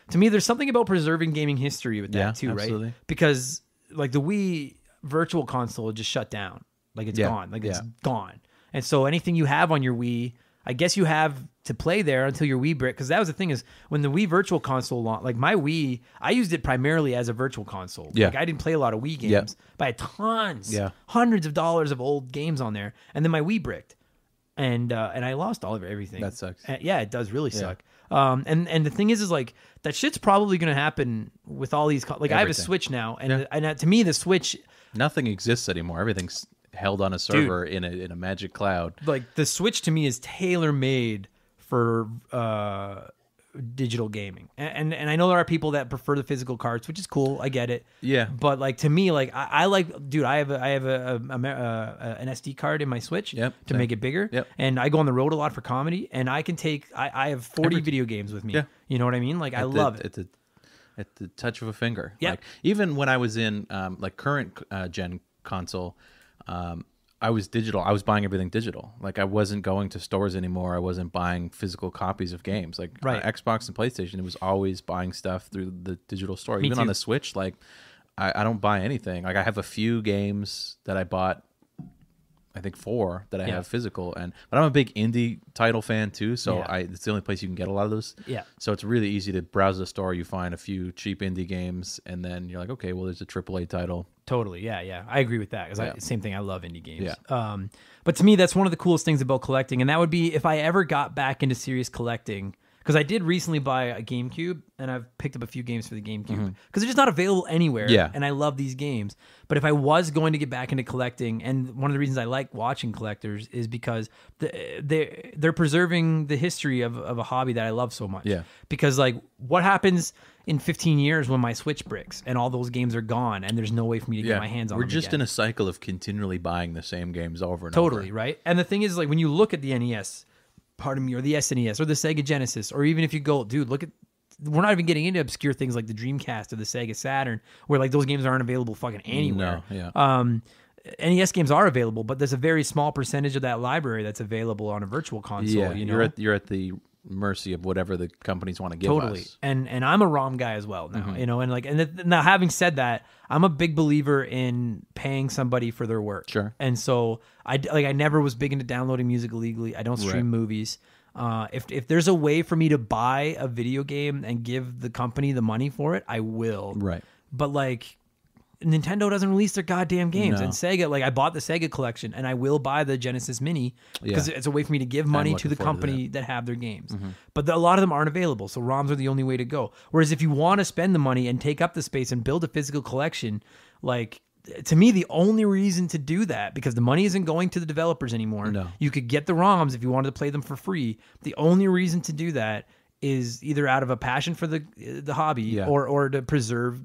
to me, there's something about preserving gaming history with that too, absolutely. right? Because like the Wii Virtual Console just shut down. Like it's gone. Like it's gone. And so anything you have on your Wii, I guess you have to play there until your Wii brick. Because that was the thing is when the Wii Virtual Console launched, like my Wii, I used it primarily as a virtual console. Yeah. Like I didn't play a lot of Wii games, but I had tons, hundreds of dollars of old games on there. And then my Wii bricked, and I lost all of everything. That sucks. And yeah, it does really suck. And the thing is like that shit's probably gonna happen with all these. Like I have a Everything. Switch now, and to me the Switch. Nothing exists anymore. Everything's held on a server in a magic cloud. Like the Switch to me is tailor made for digital gaming, and I know there are people that prefer the physical cards, which is cool. I get it. Yeah. But like to me, like I like, dude, I have an SD card in my Switch to make it bigger. Yep. And I go on the road a lot for comedy, and I can take. I have 40 video games with me. Yeah. You know what I mean? Like I love it. At the touch of a finger. Yeah. Like even when I was in like current gen console, I was digital. I was buying everything digital. Like I wasn't going to stores anymore. I wasn't buying physical copies of games. Like on Xbox and PlayStation, it was always buying stuff through the digital store. Even on the Switch, like I don't buy anything. Like I have a few games that I bought. I think 4 that I have physical, but I'm a big indie title fan too, so it's the only place you can get a lot of those. Yeah. So it's really easy to browse the store, you find a few cheap indie games, and then you're like, okay, well, there's a AAA title. Totally, yeah. I agree with that because same thing. I love indie games. Yeah. But to me, that's one of the coolest things about collecting, and that would be if I ever got back into serious collecting. Because I did recently buy a GameCube, and I've picked up a few games for the GameCube because they're just not available anywhere. Yeah. And I love these games. But if I was going to get back into collecting, and one of the reasons I like watching collectors is because they're preserving the history of a hobby that I love so much. Yeah. Because like, what happens in 15 years when my Switch bricks and all those games are gone and there's no way for me to get my hands on them We're just again? in a cycle of continually buying the same games over and over. Totally, right? And the thing is, like, when you look at the NES, pardon me, or the SNES or the Sega Genesis, or even if you go, dude, look at, we're not even getting into obscure things like the Dreamcast or the Sega Saturn, where like those games aren't available fucking anywhere. No, yeah. NES games are available, but there's a very small percentage of that library that's available on a virtual console. Yeah, you know? you're at the mercy of whatever the companies want to give Totally. us. And I'm a ROM guy as well now, you know, now having said that, I'm a big believer in paying somebody for their work. Sure. And so I never was big into downloading music illegally. I don't stream movies. If there's a way for me to buy a video game and give the company the money for it, I will. Right. But like Nintendo doesn't release their goddamn games. No. And Sega, like I bought the Sega collection and I will buy the Genesis Mini because it's a way for me to give money to the company that have their games. But a lot of them aren't available. So ROMs are the only way to go. Whereas if you want to spend the money and take up the space and build a physical collection, like to me, the only reason to do that, because the money isn't going to the developers anymore. No. You could get the ROMs if you wanted to play them for free. The only reason to do that is either out of a passion for the hobby or to preserve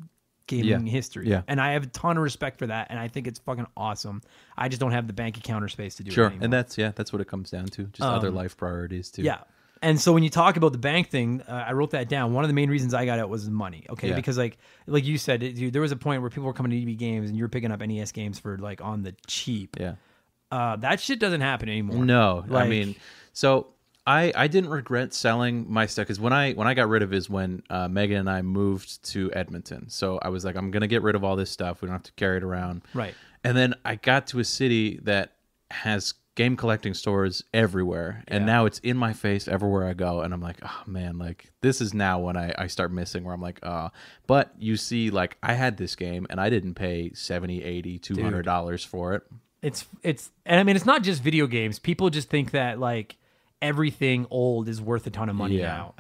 gaming history. Yeah. And I have a ton of respect for that, and I think it's fucking awesome. I just don't have the bank account or space to do it Sure. anymore. And that's what it comes down to. Just other life priorities too. Yeah. And so when you talk about the bank thing, I wrote that down. One of the main reasons I got it was the money. Okay, because like you said, dude, there was a point where people were coming to EB Games and you were picking up NES games for like on the cheap. Yeah. That shit doesn't happen anymore. No, Like, I mean, so I didn't regret selling my stuff because when I got rid of it is when Megan and I moved to Edmonton. So I was like, I'm gonna get rid of all this stuff. We don't have to carry it around. Right. And then I got to a city that has game collecting stores everywhere, and now it's in my face everywhere I go, and I'm like, oh man, like this is now when I start missing, where I'm like, but you see, like I had this game and I didn't pay $70, $80, $200 for it. It's and I mean it's not just video games. People just think that like everything old is worth a ton of money now.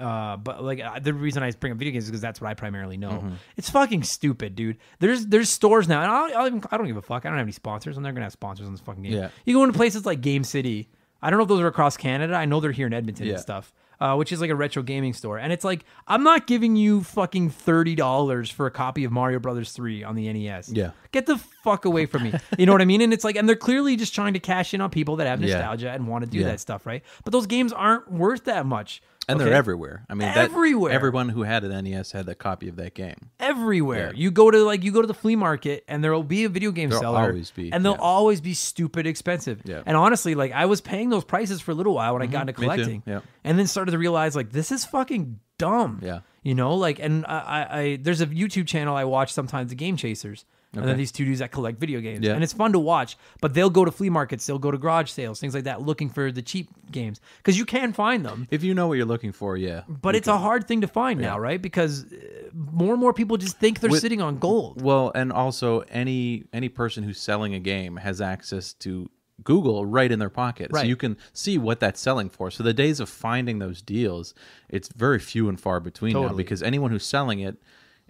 But like the reason I bring up video games is because that's what I primarily know. It's fucking stupid, dude. There's stores now, and I don't give a fuck. I don't have any sponsors. I'm never gonna have sponsors on this fucking game. Yeah. You go into places like Game City. I don't know if those are across Canada. I know they're here in Edmonton and stuff. Which is like a retro gaming store. And it's like, I'm not giving you fucking $30 for a copy of Mario Brothers 3 on the NES. Yeah. Get the fuck away from me. You know what I mean? And it's like, and they're clearly just trying to cash in on people that have nostalgia and want to do that stuff, right? But those games aren't worth that much. And they're everywhere. I mean, everywhere. Everyone who had an NES had a copy of that game. Everywhere. You go to the flea market and there will be a video game seller. Always be, and they'll always be stupid expensive. Yeah. And honestly, like I was paying those prices for a little while when I got into collecting. Yeah. And then started to realize like this is fucking dumb. Yeah. You know, like, and I there's a YouTube channel I watch sometimes, the Game Chasers. And then these two dudes that collect video games. Yeah. And it's fun to watch. But they'll go to flea markets, they'll go to garage sales, things like that, looking for the cheap games. Because you can find them. If you know what you're looking for, But it's a hard thing to find now, right? Because more and more people just think they're sitting on gold. Well, and also any person who's selling a game has access to Google right in their pocket. Right. So you can see what that's selling for. So the days of finding those deals, it's very few and far between now, because anyone who's selling it,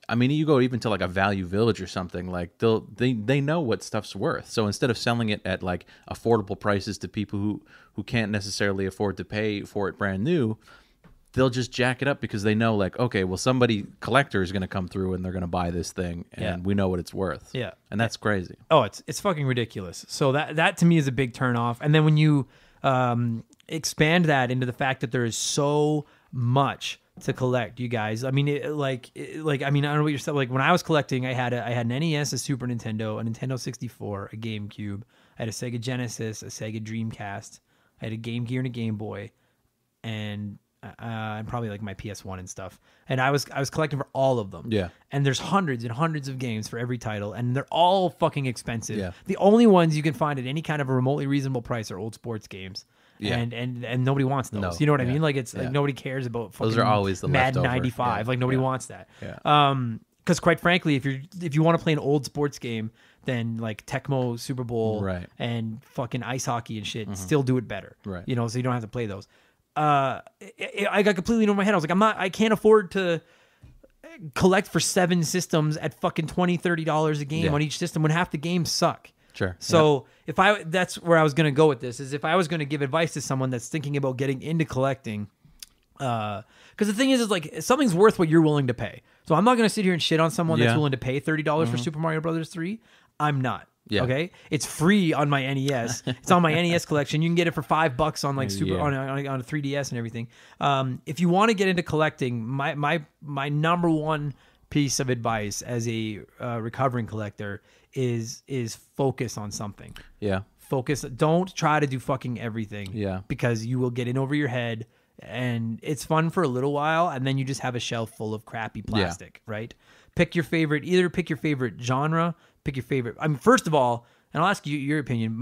I mean, you go even to like a Value Village or something, like they know what stuff's worth. So instead of selling it at like affordable prices to people who can't necessarily afford to pay for it brand new, they'll just jack it up because they know like, okay, well, collector is going to come through and they're going to buy this thing, and we know what it's worth. Yeah. And that's crazy. Oh, it's fucking ridiculous. So that to me is a big turnoff. And then when you expand that into the fact that there is so much to collect, you guys. I mean, I don't know what you're saying. Like when I was collecting, I had an NES, a Super Nintendo, a Nintendo 64, a GameCube. I had a Sega Genesis, a Sega Dreamcast. I had a Game Gear and a Game Boy, and probably like my PS1 and stuff. And I was collecting for all of them. Yeah. And there's hundreds and hundreds of games for every title, and they're all fucking expensive. Yeah. The only ones you can find at any kind of a remotely reasonable price are old sports games. Yeah. And nobody wants those. No. You know what I Yeah. mean? Like it's like Yeah. nobody cares about fucking Those are always the Madden leftover. 95. Yeah. Like nobody Yeah. wants that. Yeah. Because quite frankly, if you want to play an old sports game, then like Tecmo Super Bowl Right. and fucking ice hockey and shit still do it better. Right. You know, so you don't have to play those. I got completely over my head. I was like, I can't afford to collect for 7 systems at fucking $20, $30 a game on each system when half the games suck. Sure. So that's where I was going to go with this, is if I was going to give advice to someone that's thinking about getting into collecting, because the thing is like something's worth what you're willing to pay. So I'm not going to sit here and shit on someone that's willing to pay $30 for Super Mario Brothers 3. I'm not. Yeah. Okay. It's free on my NES. It's on my NES collection. You can get it for $5 on like on a 3DS and everything. If you want to get into collecting, my number one piece of advice as a recovering collector is focus on something. Yeah. Focus. Don't try to do fucking everything. Yeah. Because you will get in over your head, and it's fun for a little while, and then you just have a shelf full of crappy plastic, right? Pick your favorite genre, pick your favorite. I mean, first of all, and I'll ask you your opinion.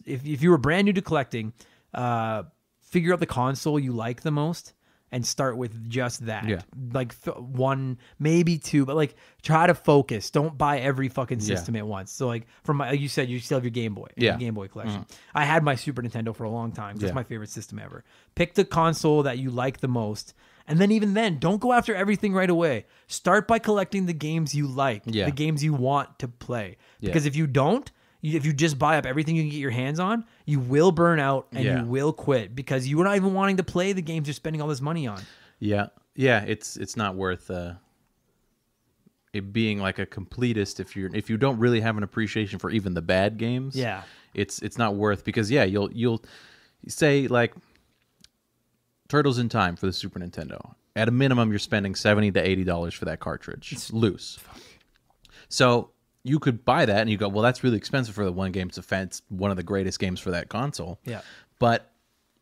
If you were brand new to collecting, figure out the console you like the most and start with just that. Yeah. Like one, maybe two, but like try to focus. Don't buy every fucking system at once. So like like you said, you still have your Game Boy, your Game Boy collection. I had my Super Nintendo for a long time. That's my favorite system ever. Pick the console that you like the most. And then even then, don't go after everything right away. Start by collecting the games you like, the games you want to play. Because if you don't, if you just buy up everything you can get your hands on, you will burn out and you will quit because you are not even wanting to play the games you're spending all this money on. Yeah, it's not worth it being like a completist if you don't really have an appreciation for even the bad games. Yeah, it's not worth because you'll say like Turtles in Time for the Super Nintendo. At a minimum, you're spending $70 to $80 for that cartridge. It's loose. So you could buy that and you go, well, that's really expensive for the one game. It's one of the greatest games for that console. Yeah. But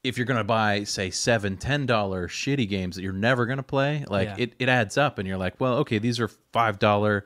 if you're going to buy, say, $7, $10 shitty games that you're never going to play, like it adds up and you're like, well, okay, these are $5,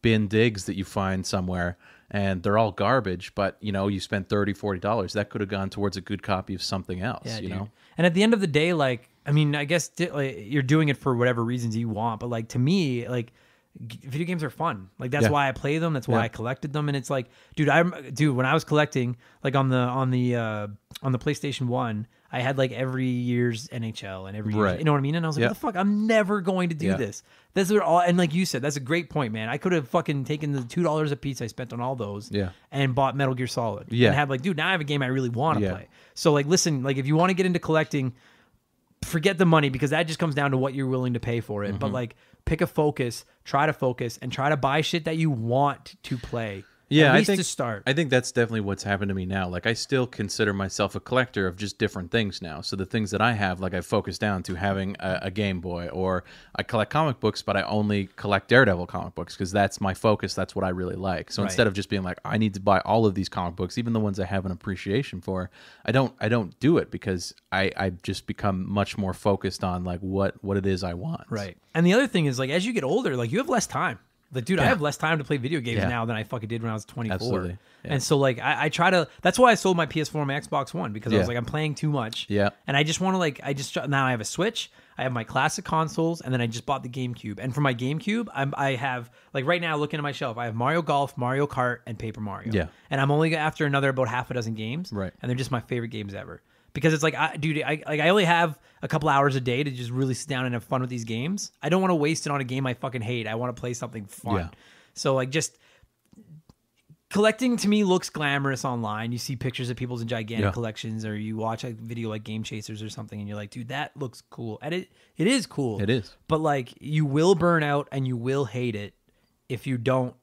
bin digs that you find somewhere and they're all garbage, but you spend $30, $40. That could have gone towards a good copy of something else, you know? And at the end of the day, like, I mean, I guess you're doing it for whatever reasons you want, but like to me, like, video games are fun. Like that's why I play them. That's why I collected them. And it's like, dude, when I was collecting, like on the PlayStation 1, I had like every year's NHL and every year's, you know what I mean? And I was like, what the fuck? I'm never going to do this. This is all. And like you said, that's a great point, man. I could have fucking taken the $2 a piece I spent on all those and bought Metal Gear Solid and have like, dude, now I have a game I really want to play. So like, listen, like if you want to get into collecting, forget the money because that just comes down to what you're willing to pay for it. But like, pick a focus, try to buy shit that you want to play. Yeah, at least to start. I think that's definitely what's happened to me now. Like, I still consider myself a collector of just different things now. So the things that I have, like, I focus down to having a Game Boy, or I collect comic books, but I only collect Daredevil comic books because that's my focus. That's what I really like. So instead of just being like, I need to buy all of these comic books, even the ones I have an appreciation for, I don't do it because I just become much more focused on like what it is I want. Right. And the other thing is, like, as you get older, like, you have less time. Like, dude, I have less time to play video games now than I fucking did when I was 24. Absolutely. Yeah. And so, like, I try to... That's why I sold my PS4 and my Xbox One, because I was like, I'm playing too much. Yeah. And I just want to, like... Now I have a Switch, I have my classic consoles, and then I just bought the GameCube. And for my GameCube, I have... Like, right now, looking at my shelf, I have Mario Golf, Mario Kart, and Paper Mario. Yeah. And I'm only after another about half a dozen games. Right. And they're just my favorite games ever. Because it's like, I only have a couple hours a day to just really sit down and have fun with these games. I don't want to waste it on a game I fucking hate. I want to play something fun. Yeah. So, like, just collecting to me looks glamorous online. You see pictures of people's gigantic collections, or you watch a video like Game Chasers or something, and you're like, dude, that looks cool. And it is cool. It is. But, like, you will burn out and you will hate it if you don't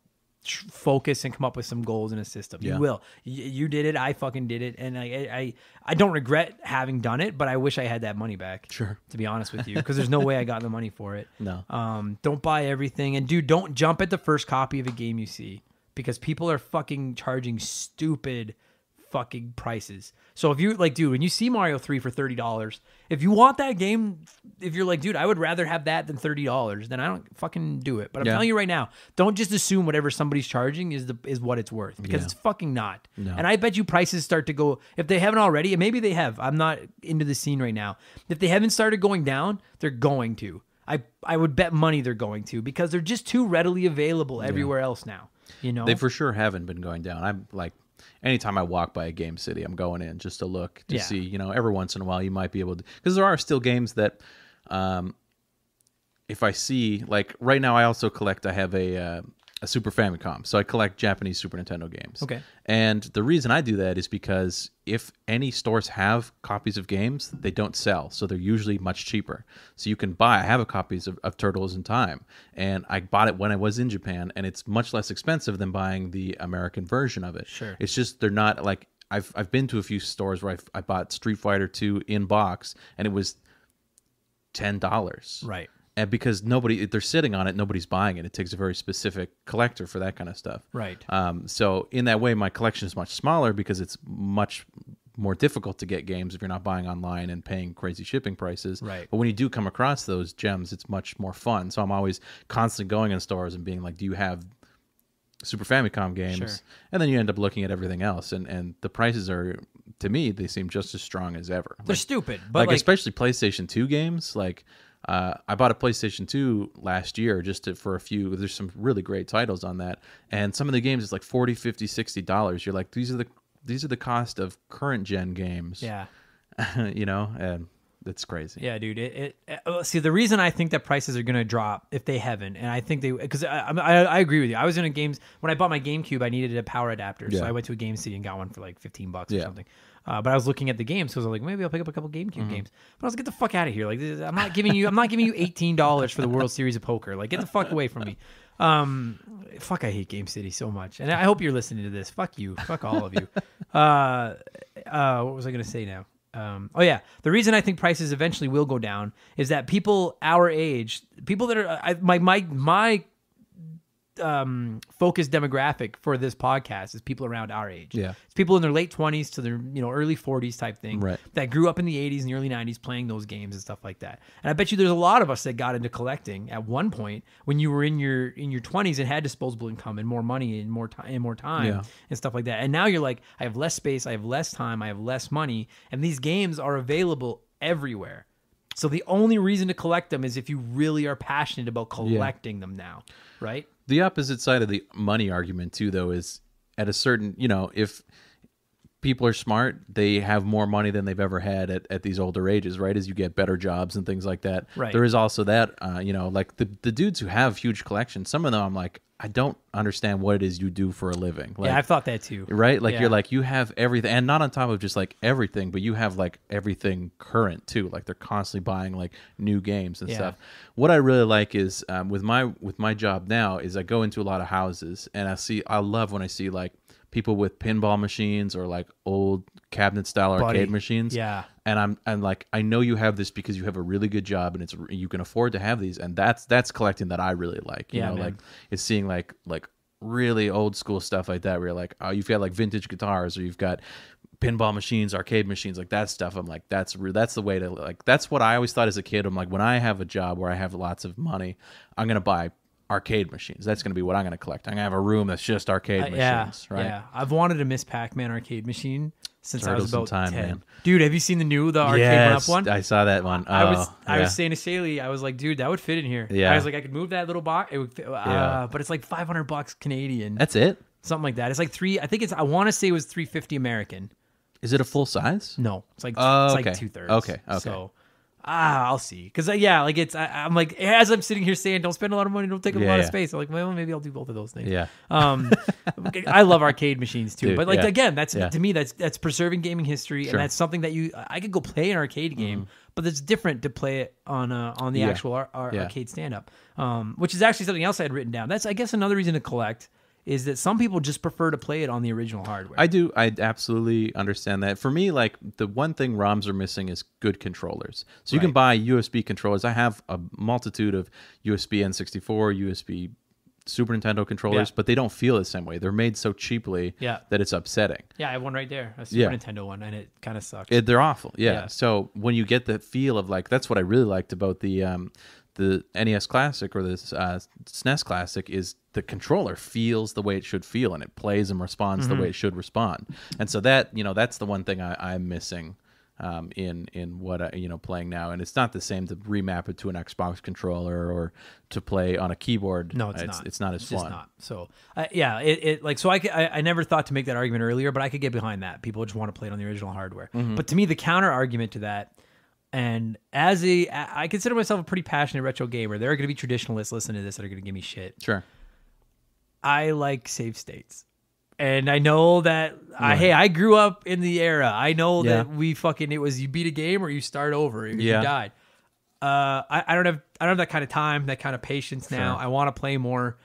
focus and come up with some goals in a system. You will. You did it. I fucking did it. And I don't regret having done it, but I wish I had that money back. Sure. To be honest with you, because there's no way I got the money for it. No. Don't buy everything. And dude, don't jump at the first copy of a game you see, because people are fucking charging stupid fucking prices. So if you like, dude, when you see Mario 3 for $30, if you want that game, if you're like, dude, I would rather have that than $30, then I don't fucking do it. But I'm telling you right now, don't just assume whatever somebody's charging is what it's worth, because it's fucking not. No. And I bet you prices start to go, if they haven't already, and maybe they have. I'm not into the scene right now. If they haven't started going down, they're going to. I would bet money they're going to, because they're just too readily available everywhere else now. You know, they for sure haven't been going down. I'm like, anytime I walk by a Game City, I'm going in just to look to see, you know, every once in a while you might be able to, because there are still games that if I see, like right now I also collect, I have a Super Famicom, so I collect Japanese Super Nintendo games. Okay. And the reason I do that is because if any stores have copies of games, they don't sell, so they're usually much cheaper. So you can buy, I have a copies of Turtles in Time, and I bought it when I was in Japan, and it's much less expensive than buying the American version of it. Sure. It's just they're not like, I've been to a few stores where I bought Street Fighter 2 in box, and it was $10. Right. And because they're sitting on it, nobody's buying it. It takes a very specific collector for that kind of stuff. Right. So in that way, my collection is much smaller because it's much more difficult to get games if you're not buying online and paying crazy shipping prices. Right. But when you do come across those gems, it's much more fun. So I'm always constantly going in stores and being like, do you have Super Famicom games, Sure. and then you end up looking at everything else, and the prices are, to me, they seem just as strong as ever. They're stupid, but like especially PlayStation 2 games. Like I bought a PlayStation 2 last year for a few. There's some really great titles on that, and some of the games it's like $40, $50, $60. You're like, these are the cost of current gen games. Yeah. You know, and it's crazy. Yeah, dude. See, the reason I think that prices are going to drop if they haven't, and I think because I agree with you. I was in a games when I bought my GameCube, I needed a power adapter, so I went to a Game City and got one for like $15 or something. But I was looking at the games, so I was like, maybe I'll pick up a couple GameCube games. But I was like, get the fuck out of here! Like, I'm not giving you $18 for the World Series of Poker. Like, get the fuck away from me. Fuck, I hate Game City so much, and I hope you're listening to this. Fuck you. Fuck all of you. What was I going to say now? The reason I think prices eventually will go down is that people our age, people that are my focused demographic for this podcast is people around our age. Yeah. It's people in their late 20s to their early 40s type thing, right, that grew up in the 80s and the early 90s playing those games and stuff like that. And I bet you there's a lot of us that got into collecting at one point when you were in your 20s and had disposable income and more money and more time and stuff like that. And now you're like, I have less space, I have less time, I have less money, and these games are available everywhere. So the only reason to collect them is if you really are passionate about collecting them now, right? The opposite side of the money argument too, though, is at a certain, if people are smart, they have more money than they've ever had at these older ages, right? As you get better jobs and things like that. Right. There is also that, like the dudes who have huge collections, some of them I'm like, I don't understand what it is you do for a living. Like, I've thought that too. Right? Like you're like, you have everything, and not on top of just like everything, but you have like everything current too. Like they're constantly buying like new games and stuff. What I really like is with my job now is I go into a lot of houses and I love when I see like people with pinball machines or like old cabinet style arcade machines. Yeah. And I'm like, I know you have this because you have a really good job and you can afford to have these, and that's collecting that I really like. You know, man. Like it's seeing like really old school stuff like that where you're like, oh, you've got like vintage guitars or you've got pinball machines, arcade machines, like that stuff. I'm like, that's the way to, like, that's what I always thought as a kid. I'm like, when I have a job where I have lots of money, I'm gonna buy arcade machines. That's going to be what I'm going to collect. I'm going to have a room that's just arcade machines, right? Yeah, I've wanted a Miss Pac-Man arcade machine since I was about 10. Man. Dude, have you seen the arcade run-up one? I saw that one. I was saying to Shaley, I was like, dude, that would fit in here. Yeah. I was like, I could move that little box. It would fit, but it's like $500 Canadian. That's it? Something like that. It's like I want to say it was $350 American. Is it a full size? No, it's like like 2/3. Okay. So I'll see. Because I'm like, as I'm sitting here saying, don't spend a lot of money, don't take up a lot of space. I'm like, well, maybe I'll do both of those things. Yeah. I love arcade machines too. Dude, but again, that's to me, that's preserving gaming history, and that's something that I could go play an arcade game, but it's different to play it on the actual arcade stand up. Which is actually something else I had written down. That's, I guess, another reason to collect. Is that some people just prefer to play it on the original hardware. I do. I absolutely understand that. For me, like, the one thing ROMs are missing is good controllers. So you can buy USB controllers. I have a multitude of USB N64, USB Super Nintendo controllers, but they don't feel the same way. They're made so cheaply that it's upsetting. Yeah, I have one right there, a Super Nintendo one, and it kind of sucks. They're awful. Yeah. So when you get the feel of, like, that's what I really liked about the NES Classic or the SNES Classic is the controller feels the way it should feel, and it plays and responds the way it should respond. And so that, that's the one thing I'm missing in what I, playing now. And it's not the same to remap it to an Xbox controller or to play on a keyboard. No, it's not. It's not as fun. It's not. So I never thought to make that argument earlier, but I could get behind that. People just want to play it on the original hardware. But to me, the counter argument to that, and I consider myself a pretty passionate retro gamer. There are going to be traditionalists listening to this that are going to give me shit. Sure. I like save states. And I know that I grew up in the era. I know that it was you beat a game or you start over if you died. I don't have that kind of time, that kind of patience now. Sure. I want to play more.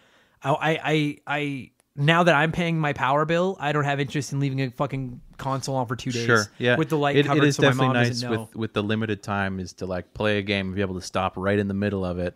I now that I'm paying my power bill, I don't have interest in leaving a fucking console on for 2 days. Sure, yeah. With the light covered, it is so my definitely mom nice doesn't know. with the limited time is to like play a game and be able to stop right in the middle of it,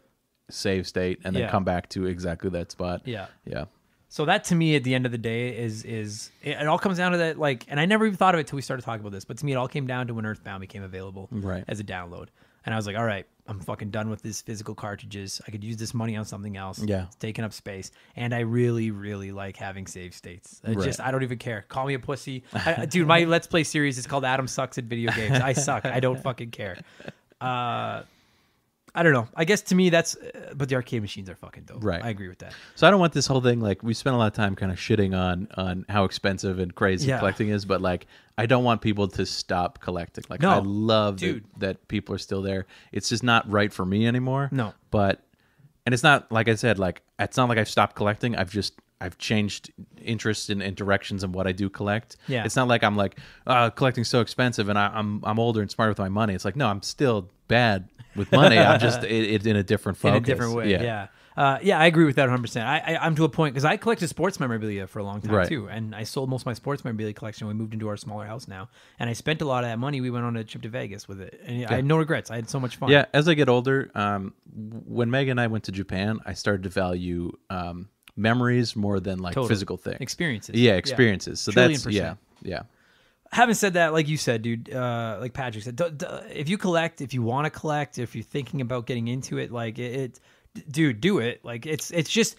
save state, and then come back to exactly that spot. Yeah. Yeah. So that to me at the end of the day is it all comes down to that, like, and I never even thought of it till we started talking about this, but to me it all came down to when Earthbound became available as a download. And I was like, all right, I'm fucking done with this physical cartridges. I could use this money on something else. Yeah. It's taking up space. And I really, really like having save states. I don't even care. Call me a pussy. Dude, my Let's Play series is called Adam Sucks at Video Games. I suck. I don't fucking care. I don't know. I guess to me but the arcade machines are fucking dope. Right. I agree with that. So I don't want this whole thing, like, we spent a lot of time kind of shitting on how expensive and crazy collecting is, but like, I don't want people to stop collecting. Like, no, I love dude. that people are still there. It's just not right for me anymore. No. And it's not, like I said, like, it's not like I've stopped collecting. I've changed interests and directions in what I do collect. Yeah. It's not like I'm like, collecting's so expensive and I'm older and smarter with my money. It's like, no, I'm still bad with money. I'm just it's in a different focus. In a different way, yeah. I agree with that 100%. I'm to a point, because I collected sports memorabilia for a long time too, and I sold most of my sports memorabilia collection when we moved into our smaller house now, and I spent a lot of that money. We went on a trip to Vegas with it, and I had no regrets. I had so much fun. Yeah, as I get older, when Meg and I went to Japan, I started to value memories more than like physical things. Experiences. Yeah, experiences. So that's, yeah. Having said that, like you said, dude, like Patrick said, if you collect, if you want to collect, if you're thinking about getting into it, like dude, do it. Like it's just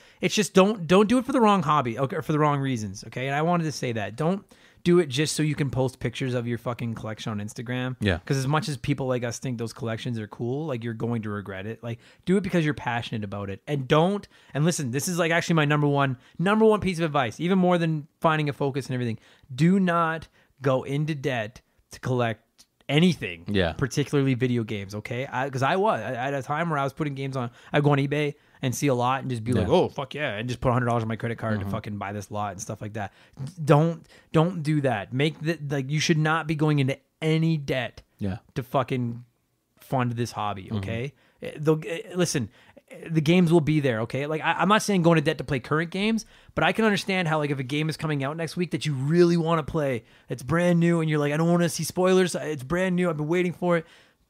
don't do it for the wrong hobby, okay, or for the wrong reasons, okay? And I wanted to say that. Don't do it just so you can post pictures of your fucking collection on Instagram. Yeah. Because as much as people like us think those collections are cool, like you're going to regret it. Like do it because you're passionate about it. And listen, this is like actually my number one piece of advice, even more than finding a focus and everything. Do not go into debt to collect anything, particularly video games, okay? Because I was at a time where I was putting games on. I'd go on eBay and see a lot and just be like, oh, fuck yeah, and just put $100 on my credit card to fucking buy this lot and stuff like that. Don't do that. You should not be going into any debt to fucking fund this hobby, okay? Listen, the games will be there, okay? Like, I'm not saying go into debt to play current games, but I can understand how, like, if a game is coming out next week that you really want to play, it's brand new, and you're like, I don't want to see spoilers, it's brand new, I've been waiting for it,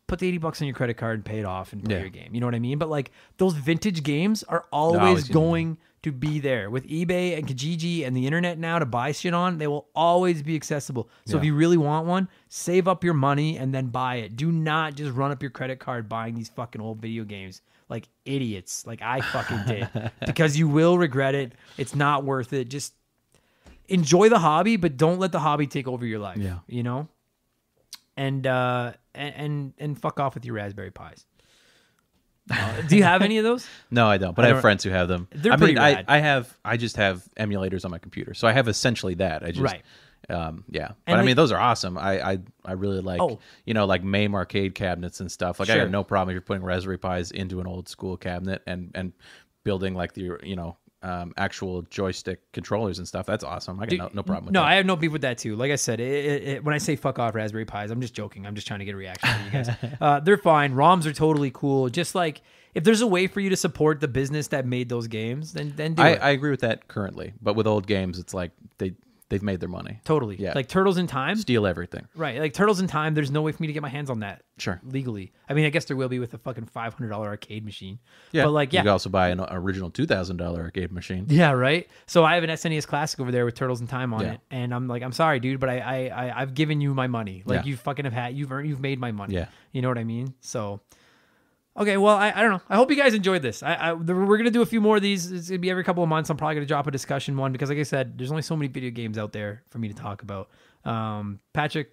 put the $80 on your credit card and pay it off and play your game. You know what I mean? But, like, those vintage games are always going to be there. With eBay and Kijiji and the internet now to buy shit on, they will always be accessible. So if you really want one, save up your money and then buy it. Do not just run up your credit card buying these fucking old video games like idiots, like I fucking did, because you will regret it. It's not worth it. Just enjoy the hobby, but don't let the hobby take over your life. Yeah, you know. And fuck off with your Raspberry Pis. Do you have any of those? No, I don't. But I have friends who have them. They're pretty rad. I just have emulators on my computer, so I have essentially that. Right. But I mean, those are awesome. I really like, like MAME arcade cabinets and stuff. Like I got no problem if you're putting Raspberry Pis into an old school cabinet and building like the, actual joystick controllers and stuff. That's awesome. I got no problem with that. No, I have no beef with that too. Like I said, when I say fuck off Raspberry Pis, I'm just joking. I'm just trying to get a reaction from you guys. They're fine. ROMs are totally cool. Just like, if there's a way for you to support the business that made those games, then do it. I agree with that currently. But with old games, it's like they've made their money. Totally. Yeah. Like Turtles in Time. Steal everything. Right. Like Turtles in Time, there's no way for me to get my hands on that. Sure. Legally. I mean, I guess there will be with a fucking $500 arcade machine. Yeah. But like, you can also buy an original $2,000 arcade machine. Yeah, right? So I have an SNES Classic over there with Turtles in Time on it. And I'm like, I'm sorry, dude, but I've given you my money. Like you fucking have you've made my money. Yeah. You know what I mean? So... Okay, well, I don't know. I hope you guys enjoyed this. We're going to do a few more of these. It's going to be every couple of months. I'm probably going to drop a discussion one because, like I said, there's only so many video games out there for me to talk about. Patrick,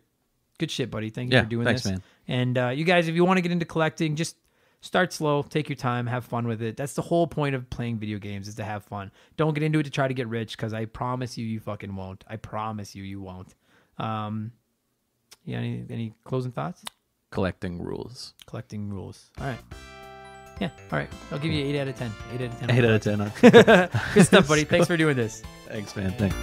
good shit, buddy. Thank you for doing this. Man. And you guys, if you want to get into collecting, just start slow, take your time, have fun with it. That's the whole point of playing video games, is to have fun. Don't get into it to try to get rich, because I promise you fucking won't. I promise you won't. Any closing thoughts? Collecting rules. All right. Yeah. All right. I'll give you 8 out of 10. 8 out of 10. 8 out of 10. Good stuff, buddy. Thanks for doing this. Thanks, man. Thanks.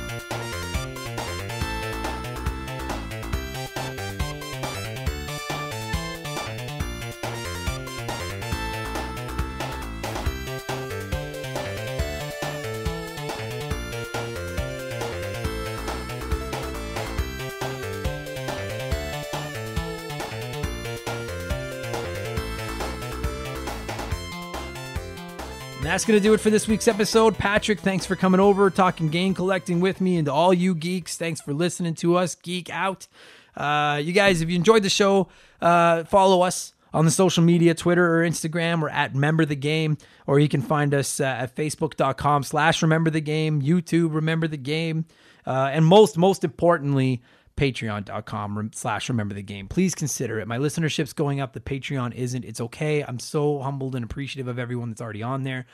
And that's going to do it for this week's episode. Patrick, thanks for coming over, talking game collecting with me, and to all you geeks, thanks for listening to us geek out. You guys, if you enjoyed the show, follow us on the social media, Twitter or Instagram. We're at Remember the Game, or you can find us at facebook.com/Remember the Game, YouTube Remember the Game, and most importantly, patreon.com/Remember the Game. Please consider it. My listenership's going up. The Patreon isn't. It's okay. I'm so humbled and appreciative of everyone that's already on there.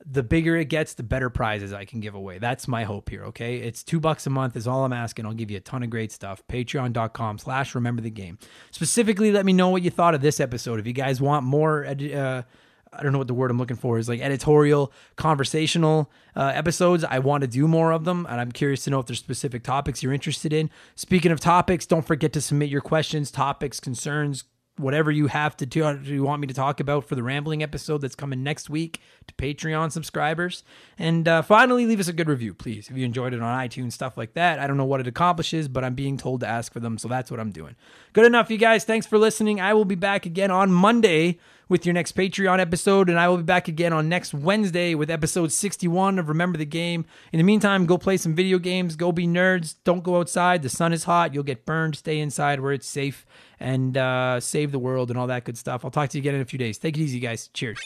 The bigger it gets, the better prizes I can give away. That's my hope here, okay? It's $2 a month is all I'm asking. I'll give you a ton of great stuff. Patreon.com/Remember the Game. Specifically, let me know what you thought of this episode. If you guys want more, I don't know what the word I'm looking for is, like editorial, conversational episodes, I want to do more of them, and I'm curious to know if there's specific topics you're interested in. Speaking of topics, don't forget to submit your questions, topics, concerns, whatever you have to do, you want me to talk about for the rambling episode that's coming next week to Patreon subscribers. And finally, leave us a good review, please. If you enjoyed it on iTunes, stuff like that. I don't know what it accomplishes, but I'm being told to ask for them, so that's what I'm doing. Good enough, you guys. Thanks for listening. I will be back again on Monday with your next Patreon episode, and I will be back again on next Wednesday with episode 61 of Remember the Game. In the meantime, go play some video games, go be nerds, don't go outside, the sun is hot, you'll get burned, stay inside where it's safe, and save the world and all that good stuff. I'll talk to you again in a few days. Take it easy, guys. Cheers.